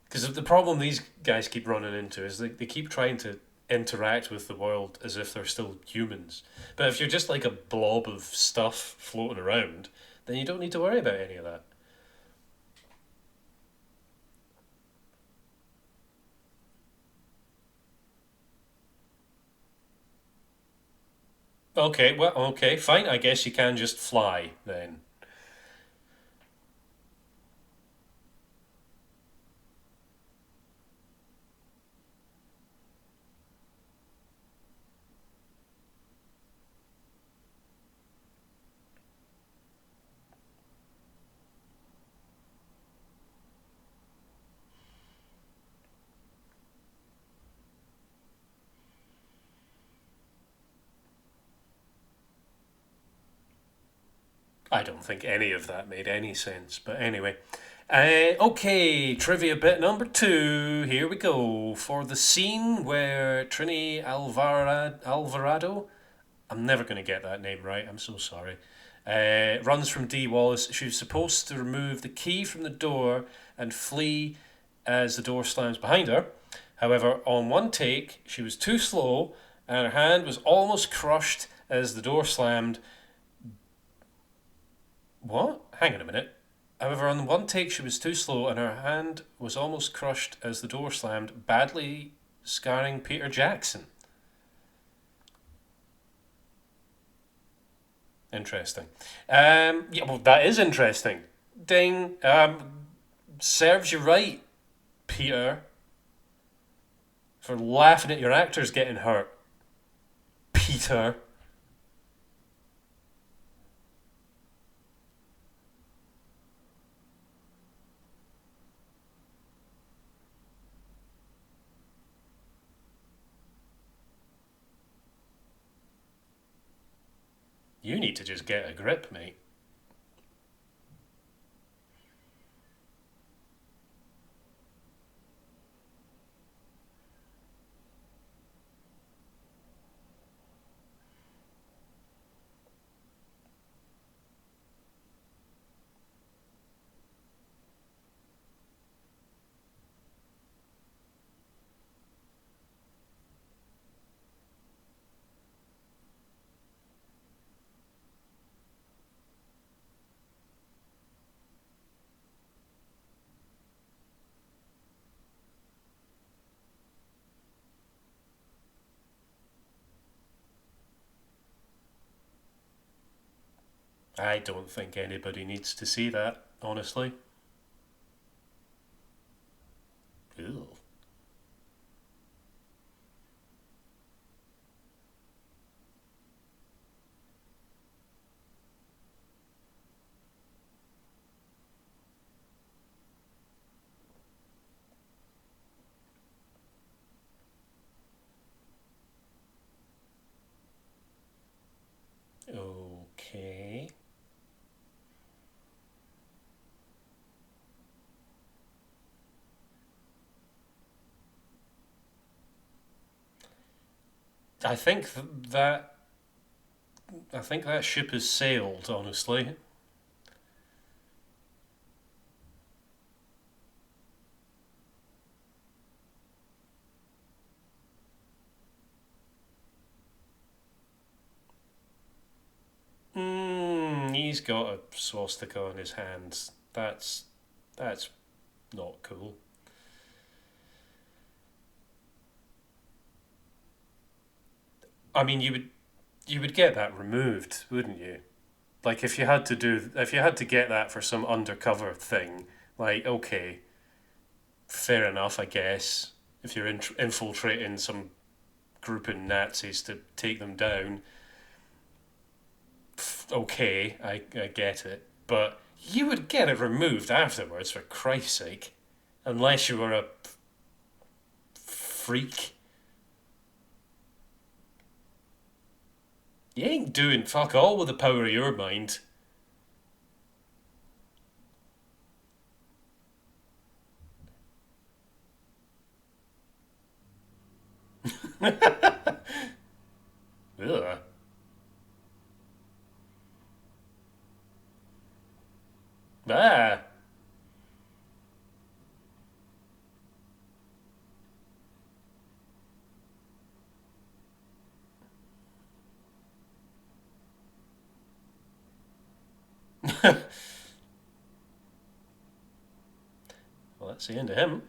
[SPEAKER 1] because the problem these guys keep running into is they keep trying to interact with the world as if they're still humans. But if you're just like a blob of stuff floating around, then you don't need to worry about any of that. Okay, well, okay, fine. I guess you can just fly then. I don't think any of that made any sense, but anyway. Okay, trivia bit number two. Here we go. For the scene where Alvarado, I'm never going to get that name right, I'm so sorry, runs from Dee Wallace, she was supposed to remove the key from the door and flee as the door slams behind her. However, on one take, she was too slow and her hand was almost crushed as the door slammed. What? Hang on a minute. However, on one take, she was too slow and her hand was almost crushed as the door slammed, badly scarring Peter Jackson. Interesting. Yeah, well, that is interesting. Ding. Serves you right, Peter, for laughing at your actors getting hurt. Peter. You need to just get a grip, mate. I don't think anybody needs to see that, honestly. Ew. Okay. I think that I think that ship has sailed. Honestly. He's got a swastika on his hands. That's not cool. I mean, you would get that removed, wouldn't you? Like if you had to get that for some undercover thing, like okay, fair enough, I guess. If you're infiltrating some group of Nazis to take them down, okay, I get it. But you would get it removed afterwards, for Christ's sake, unless you were a freak. You ain't doing fuck all with the power of your mind. Ugh. Ah. Well, that's the end of him.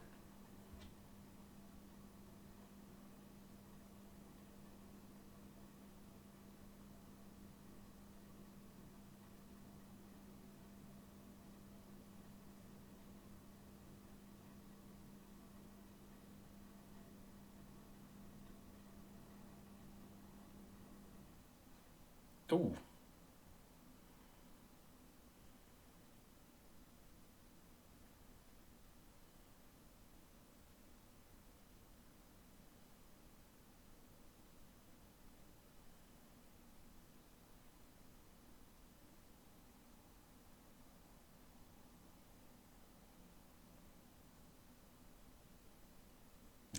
[SPEAKER 1] Ooh.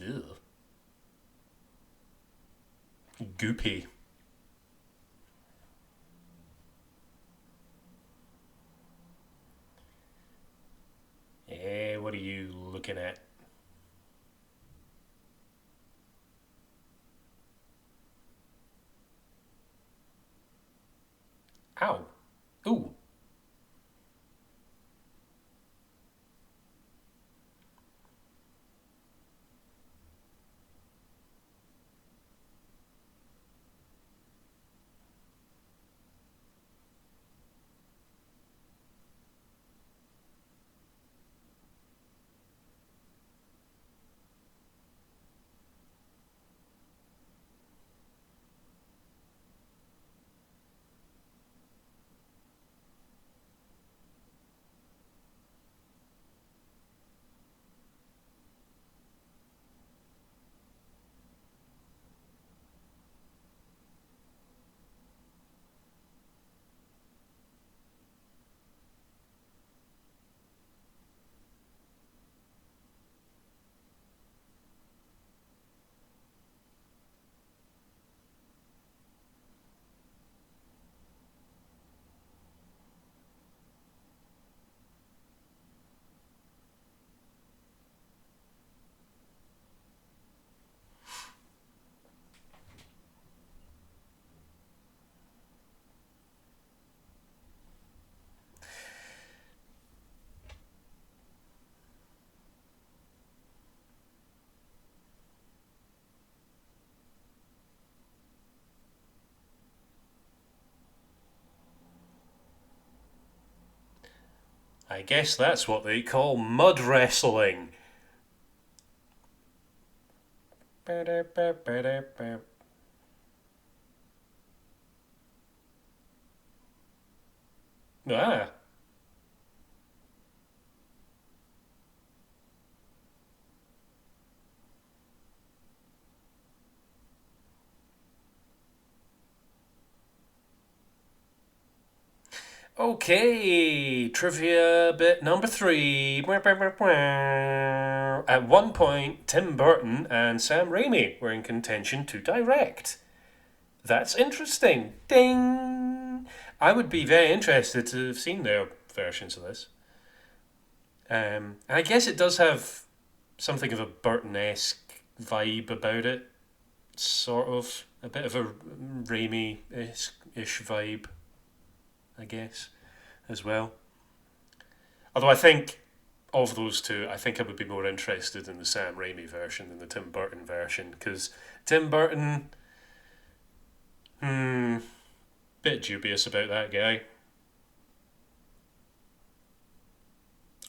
[SPEAKER 1] Ew. Goopy. Eh, what are you looking at? Ow. Ooh. I guess that's what they call mud wrestling. Ah. Okay, trivia bit number three. At one point, Tim Burton and Sam Raimi were in contention to direct. That's interesting. Ding! I would be very interested to have seen their versions of this. And I guess it does have something of a Burton-esque vibe about it. Sort of. A bit of a Raimi-ish vibe, I guess, as well. Although I think of those two, I think I would be more interested in the Sam Raimi version than the Tim Burton version because Tim Burton, bit dubious about that guy.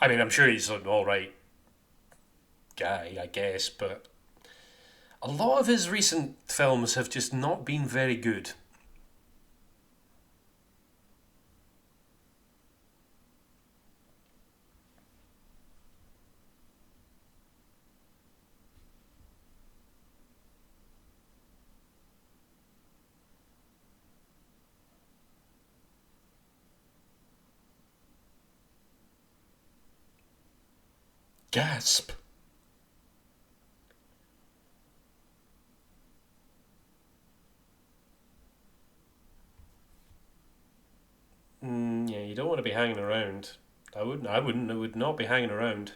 [SPEAKER 1] I mean, I'm sure he's an all right guy, I guess, but a lot of his recent films have just not been very good. Gasp! Yeah, you don't want to be hanging around. I wouldn't. I wouldn't. I would not be hanging around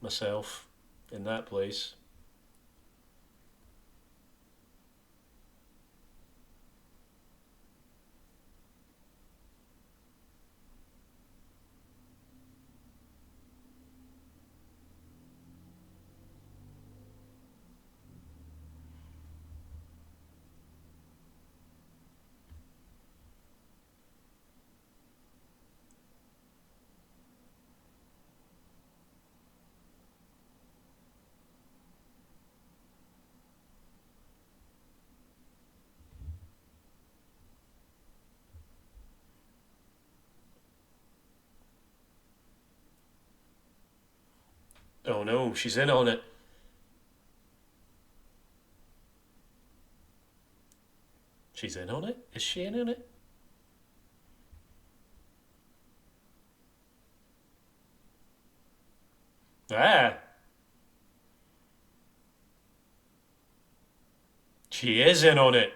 [SPEAKER 1] myself in that place. Oh no, she's in on it. She's in on it. Is she in on it? Ah, she is in on it.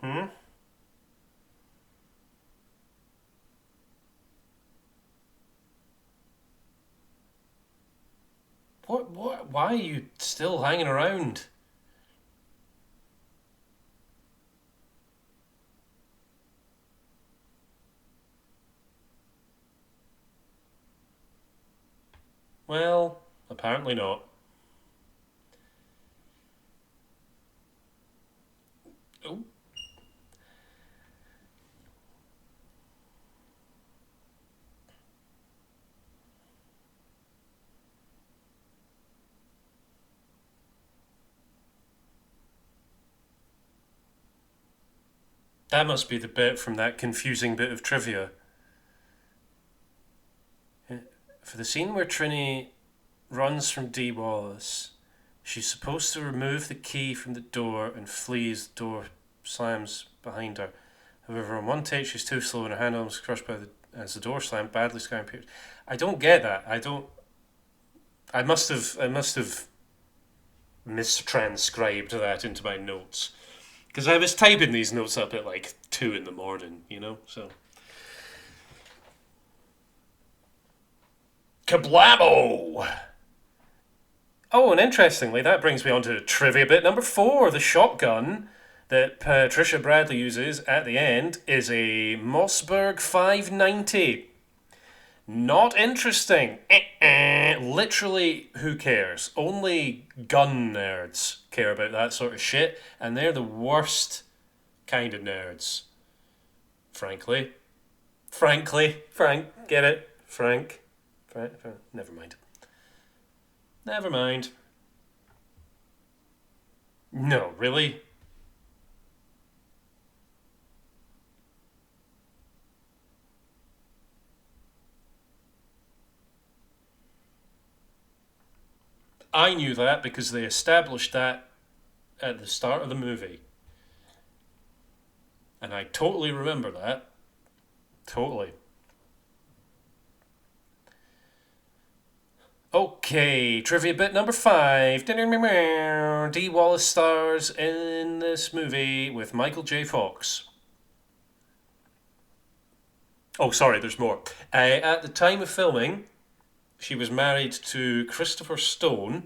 [SPEAKER 1] Hmm. What? What? Why are you still hanging around? Well, apparently not. Oh, That must be the bit from that confusing bit of trivia. For the scene where Trini runs from Dee Wallace, she's supposed to remove the key from the door and flees. The door slams behind her. However, on one take, she's too slow and her hand almost crushed as the door slammed, badly scarring Peter. I don't get that. I don't. I must have mistranscribed that into my notes because I was typing these notes up at like 2 in the morning. So. Kablamo! Oh, and interestingly, that brings me on to trivia bit number 4. The shotgun that Patricia Bradley uses at the end is a Mossberg 590. Not interesting. Literally, who cares? Only gun nerds care about that sort of shit, and they're the worst kind of nerds. Frankly. Frank, get it? Frank. Never mind. Never mind. No, really? I knew that because they established that at the start of the movie. And I totally remember that. Totally. Okay, trivia bit number 5. Dee Wallace stars in this movie with Michael J. Fox. Oh, sorry, there's more. At the time of filming, she was married to Christopher Stone,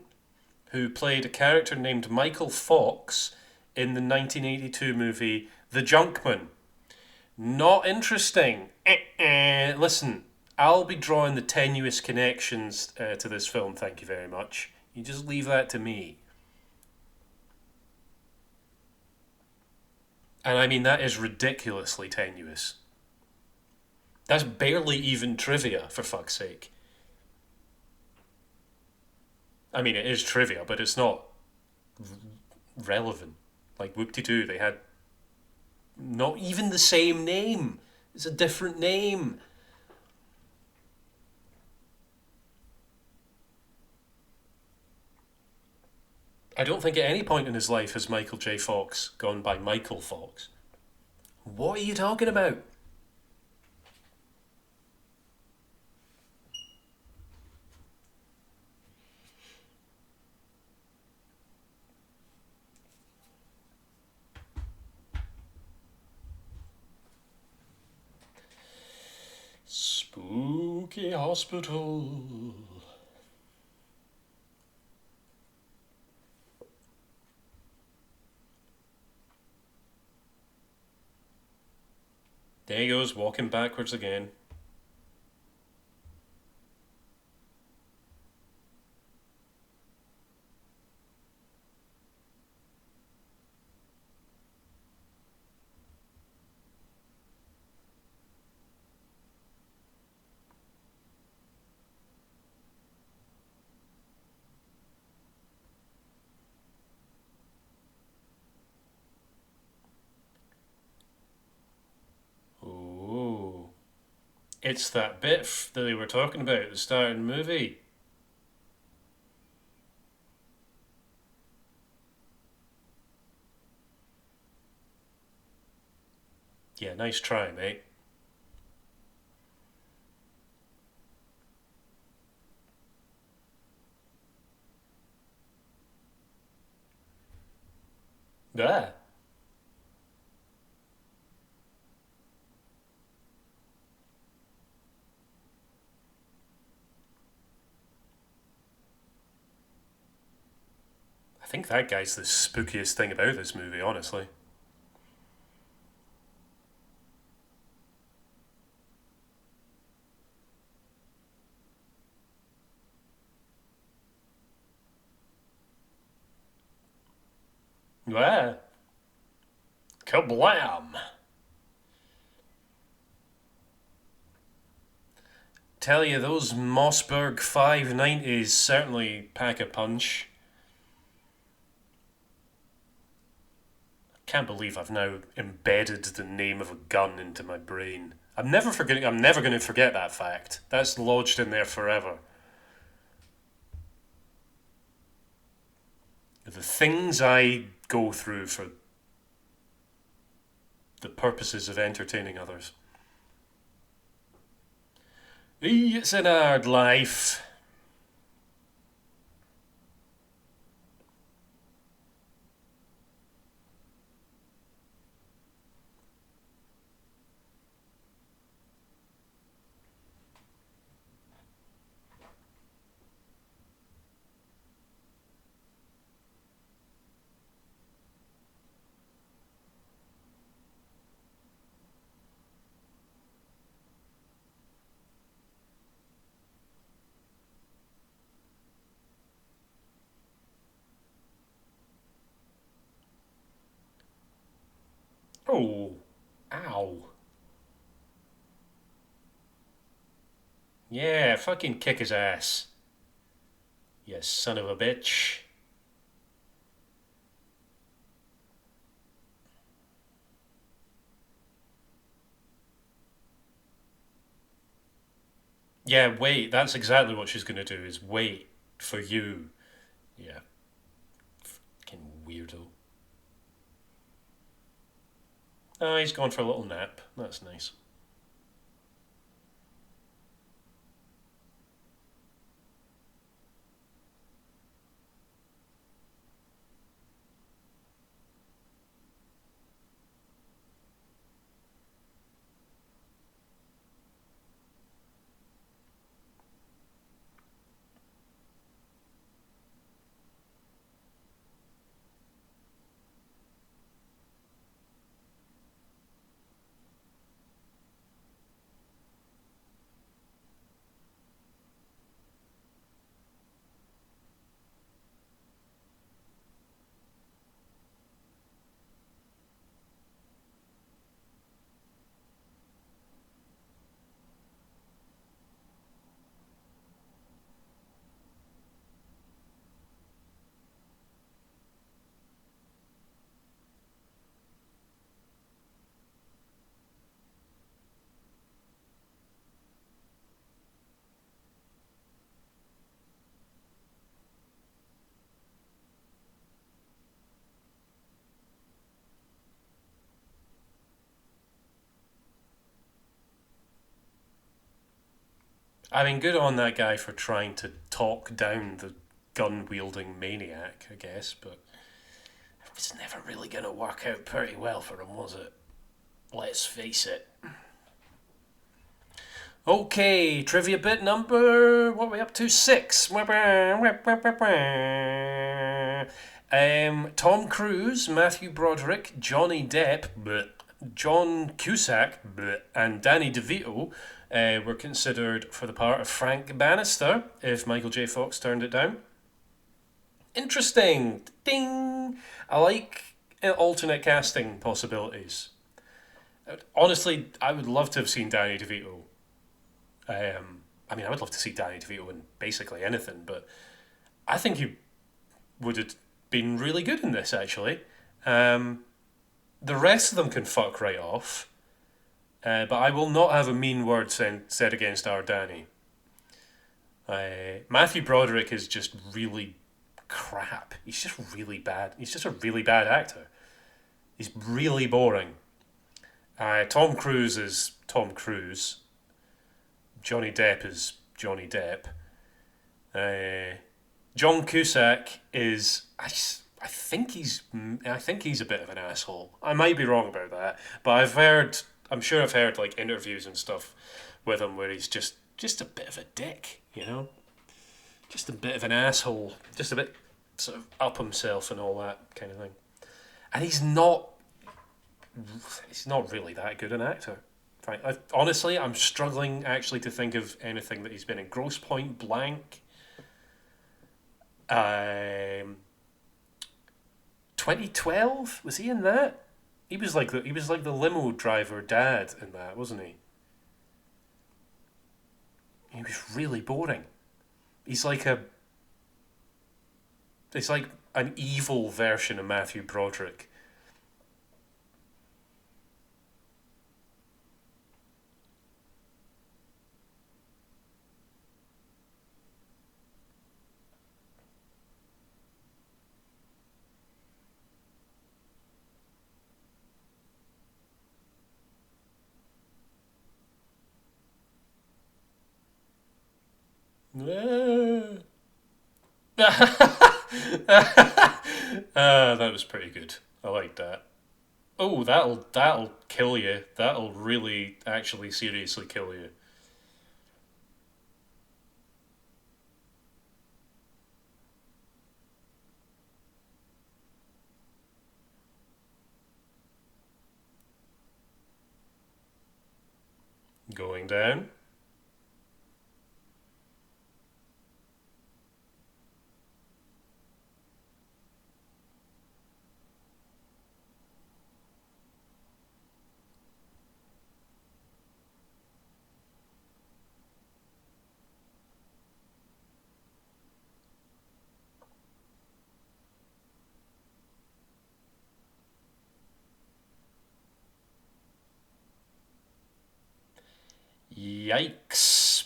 [SPEAKER 1] who played a character named Michael Fox in the 1982 movie The Junkman. Not interesting. Listen, I'll be drawing the tenuous connections to this film, thank you very much. You just leave that to me. And I mean, that is ridiculously tenuous. That's barely even trivia, for fuck's sake. I mean, it is trivia, but it's not relevant. Like Whoop-De-Doo, they had not even the same name. It's a different name. I don't think at any point in his life has Michael J. Fox gone by Michael Fox. What are you talking about? Spooky Hospital. There he goes, walking backwards again. Oh. It's that bit that they were talking about at the start of the movie. Yeah, nice try, mate. Ah. I think that guy's the spookiest thing about this movie, honestly. Ah. Kablam! Tell you, those Mossberg 590s certainly pack a punch. can't believe I've now embedded the name of a gun into my brain. I'm never forgetting. I'm never going to forget that fact. That's lodged in there forever. The things I go through for the purposes of entertaining others. It's an hard life. Oh, ow. Yeah, fucking kick his ass. You son of a bitch. Yeah, wait. That's exactly what she's going to do, is wait for you. Yeah, fucking weirdo. Oh, he's gone for a little nap. That's nice. I mean, good on that guy for trying to talk down the gun wielding maniac, I guess, but it was never really going to work out pretty well for him, was it? Let's face it. Okay, trivia bit number. What are we up to? 6. Tom Cruise, Matthew Broderick, Johnny Depp, bleh, John Cusack, bleh, and Danny DeVito were considered for the part of Frank Bannister if Michael J. Fox turned it down. Interesting. Ding. I like alternate casting possibilities. Honestly, I would love to have seen Danny DeVito. I mean, I would love to see Danny DeVito in basically anything, but I think he would have been really good in this, actually. Um, the rest of them can fuck right off, but I will not have a mean word said against our Danny. Matthew Broderick is just really crap. He's just really bad. He's just a really bad actor. He's really boring. Tom Cruise is Tom Cruise. Johnny Depp is Johnny Depp. John Cusack is I think he's a bit of an asshole. I might be wrong about that, but I'm sure I've heard like interviews and stuff with him where he's just a bit of a dick, you know, just a bit of an asshole, just a bit sort of up himself and all that kind of thing. And he's not really that good an actor. Honestly, I'm struggling actually to think of anything that he's been in. Grosse Point Blank. 2012, was he in that? He was like the limo driver dad in that, wasn't he? He was really boring. He's like a He's like an evil version of Matthew Broderick. That was pretty good. I like that. Oh, that'll kill you. That'll really, actually, seriously kill you. Going down. Yikes.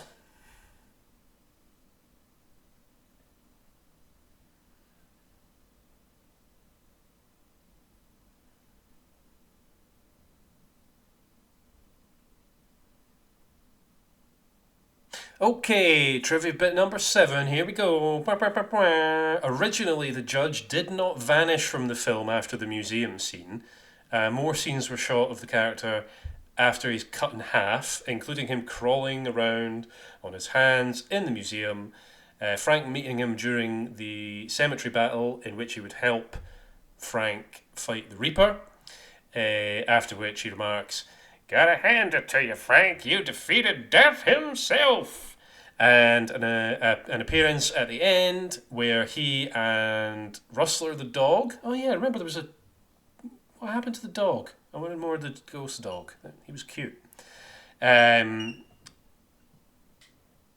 [SPEAKER 1] Okay, trivia bit number 7. Here we go. Originally, the judge did not vanish from the film after the museum scene. More scenes were shot of the character after he's cut in half, including him crawling around on his hands in the museum. Frank meeting him during the cemetery battle, in which he would help Frank fight the Reaper. After which he remarks, "Gotta hand it to you, Frank. You defeated Death himself." And an appearance at the end where he and Rustler the dog. Oh yeah, I remember there was a. What happened to the dog? I wanted more of the ghost dog. He was cute. Um,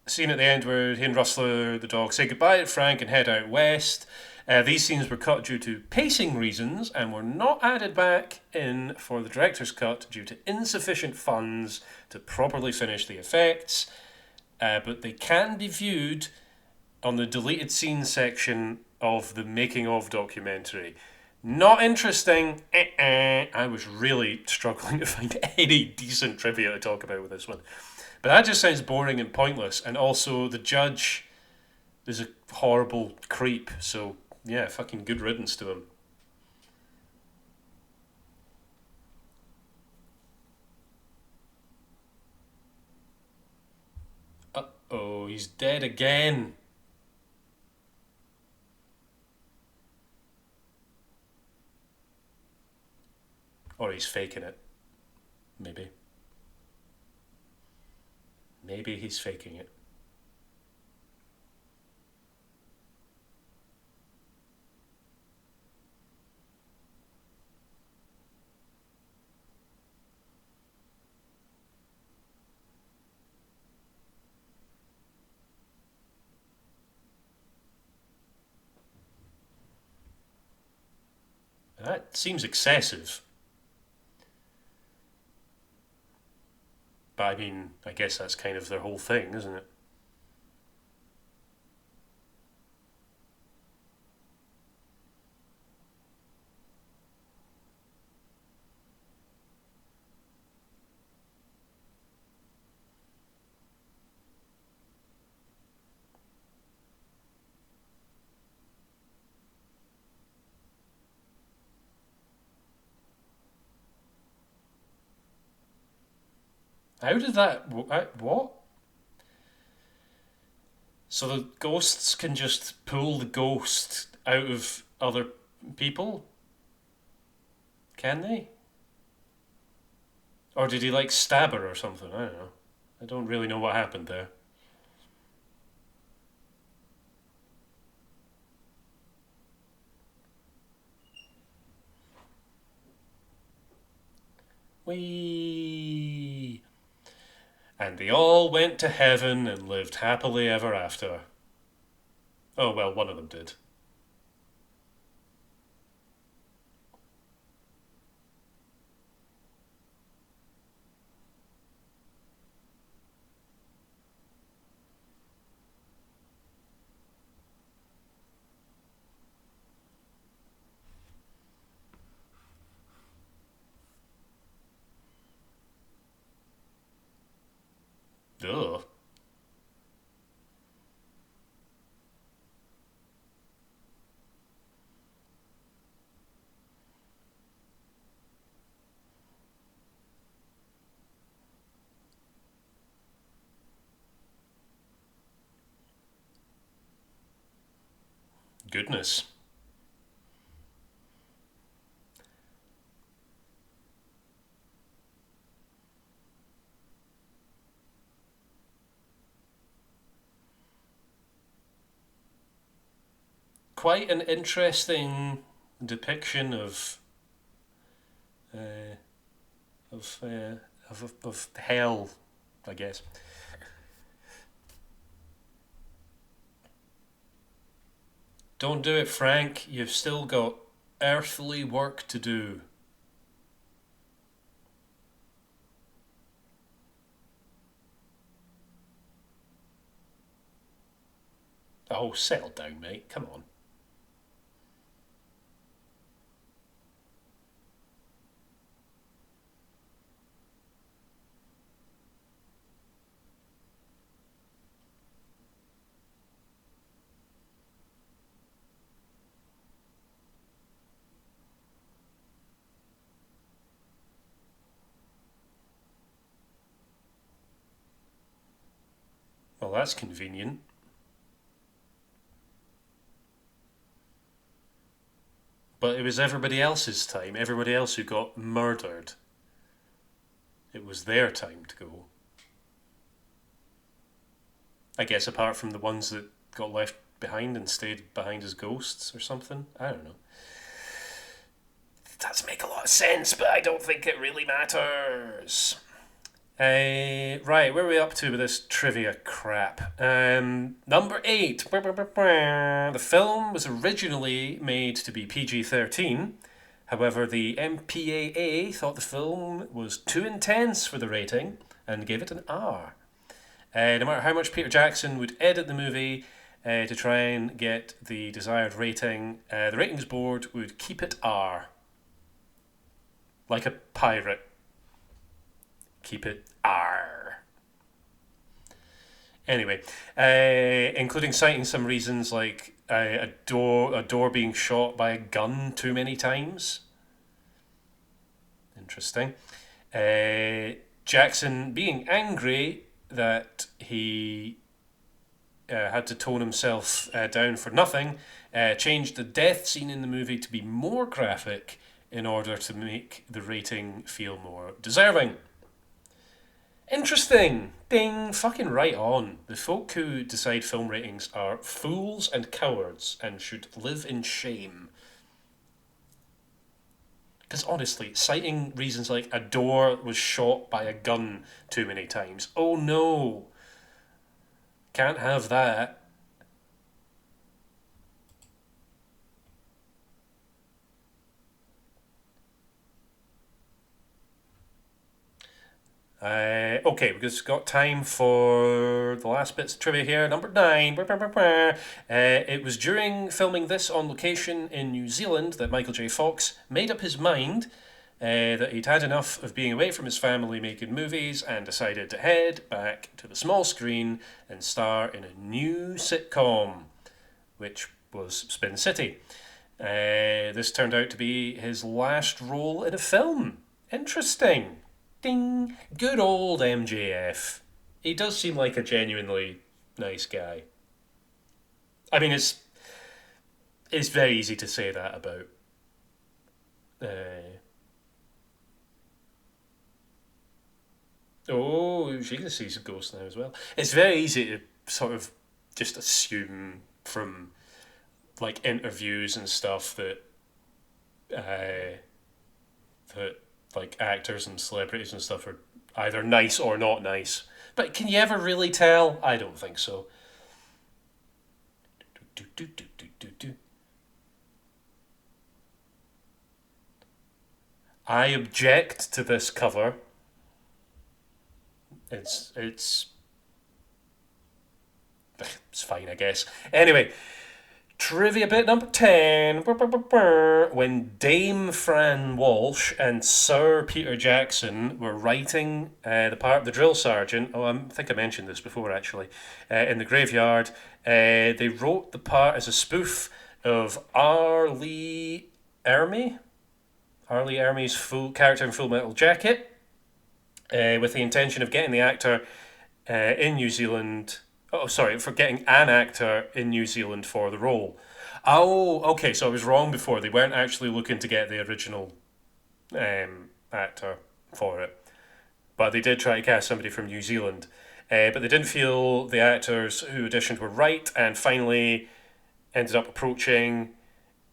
[SPEAKER 1] Scene at the end where he and Rustler the dog say goodbye to Frank and head out west. These scenes were cut due to pacing reasons and were not added back in for the director's cut due to insufficient funds to properly finish the effects. But they can be viewed on the deleted scenes section of the making of documentary. Not interesting. I was really struggling to find any decent trivia to talk about with this one. But that just sounds boring and pointless. And also, the judge is a horrible creep. So, yeah, fucking good riddance to him. Uh oh, he's dead again. Or he's faking it. Maybe. Maybe he's faking it. That seems excessive. But I mean, I guess that's kind of their whole thing, isn't it? How did that. What? So the ghosts can just pull the ghost out of other people? Can they? Or did he like stab her or something? I don't know. I don't really know what happened there. Wee. And they all went to heaven and lived happily ever after. Oh, well, one of them did. Ugh. Goodness. Quite an interesting depiction uh, of, uh, of hell, I guess. Don't do it, Frank. You've still got earthly work to do. Oh, settle down, mate. Come on. Well, that's convenient. But it was everybody else's time. Everybody else who got murdered. It was their time to go. I guess apart from the ones that got left behind and stayed behind as ghosts or something. I don't know. It does make a lot of sense, but I don't think it really matters. Right, where are we up to with this trivia crap? Number 8. The film was originally made to be PG-13. However, the MPAA thought the film was too intense for the rating and gave it an R. No matter how much Peter Jackson would edit the movie to try and get the desired rating, the ratings board would keep it R. Like a pirate. Keep it R. Anyway, including citing some reasons like a door being shot by a gun too many times. Interesting. Jackson being angry that he had to tone himself down for nothing, changed the death scene in the movie to be more graphic in order to make the rating feel more deserving. Interesting. Ding. Fucking right on. The folk who decide film ratings are fools and cowards and should live in shame. Because honestly, citing reasons like a door was shot by a gun too many times. Oh no. Can't have that. Okay, we've just got time for the last bits of trivia here. Number 9. It was during filming this on location in New Zealand that Michael J. Fox made up his mind that he'd had enough of being away from his family making movies and decided to head back to the small screen and star in a new sitcom, which was Spin City. This turned out to be his last role in a film. Interesting. Ding. Good old MJF. He does seem like a genuinely nice guy. I mean, it's very easy to say that about. Uh, oh, she can see some ghosts now as well. It's very easy to sort of just assume from like interviews and stuff uh, that like actors and celebrities and stuff are either nice or not nice. But can you ever really tell? I don't think so. Do, do, do, do, do, do. I object to this cover. It's it's fine, I guess. Anyway, trivia bit number 10. When Dame Fran Walsh and Sir Peter Jackson were writing the part of the drill sergeant, oh, I think I mentioned this before actually, in the graveyard, they wrote the part as a spoof of R. Lee Ermey, R. Lee Ermey's full character in Full Metal Jacket, with the intention of getting the actor in New Zealand Oh, sorry, for getting an actor in New Zealand for the role. Oh, okay, so I was wrong before. They weren't actually looking to get the original actor for it, but they did try to cast somebody from New Zealand. But they didn't feel the actors who auditioned were right, and finally ended up approaching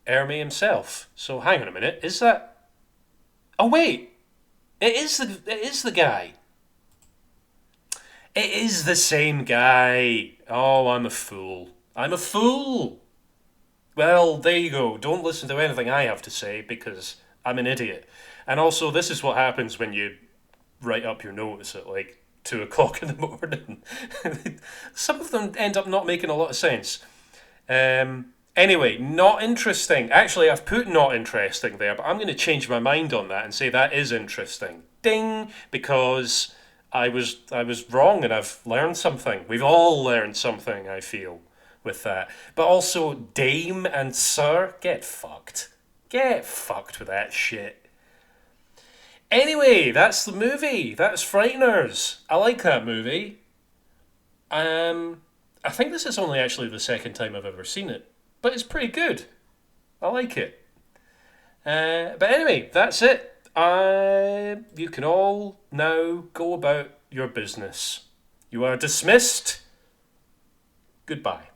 [SPEAKER 1] Ermi himself. So hang on a minute, is that? Oh wait, it is the guy. It is the same guy. Oh, I'm a fool. I'm a fool. Well, there you go. Don't listen to anything I have to say because I'm an idiot. And also, this is what happens when you write up your notes at like 2 o'clock in the morning. Some of them end up not making a lot of sense. Anyway, not interesting. Actually, I've put not interesting there, but I'm going to change my mind on that and say that is interesting. Ding! Because I was wrong and I've learned something. We've all learned something, I feel, with that. But also, Dame and Sir, get fucked. Get fucked with that shit. Anyway, that's the movie. That's Frighteners. I like that movie. I think this is only actually the second time I've ever seen it, but it's pretty good. I like it. But anyway, that's it. You can all now go about your business. You are dismissed. Goodbye.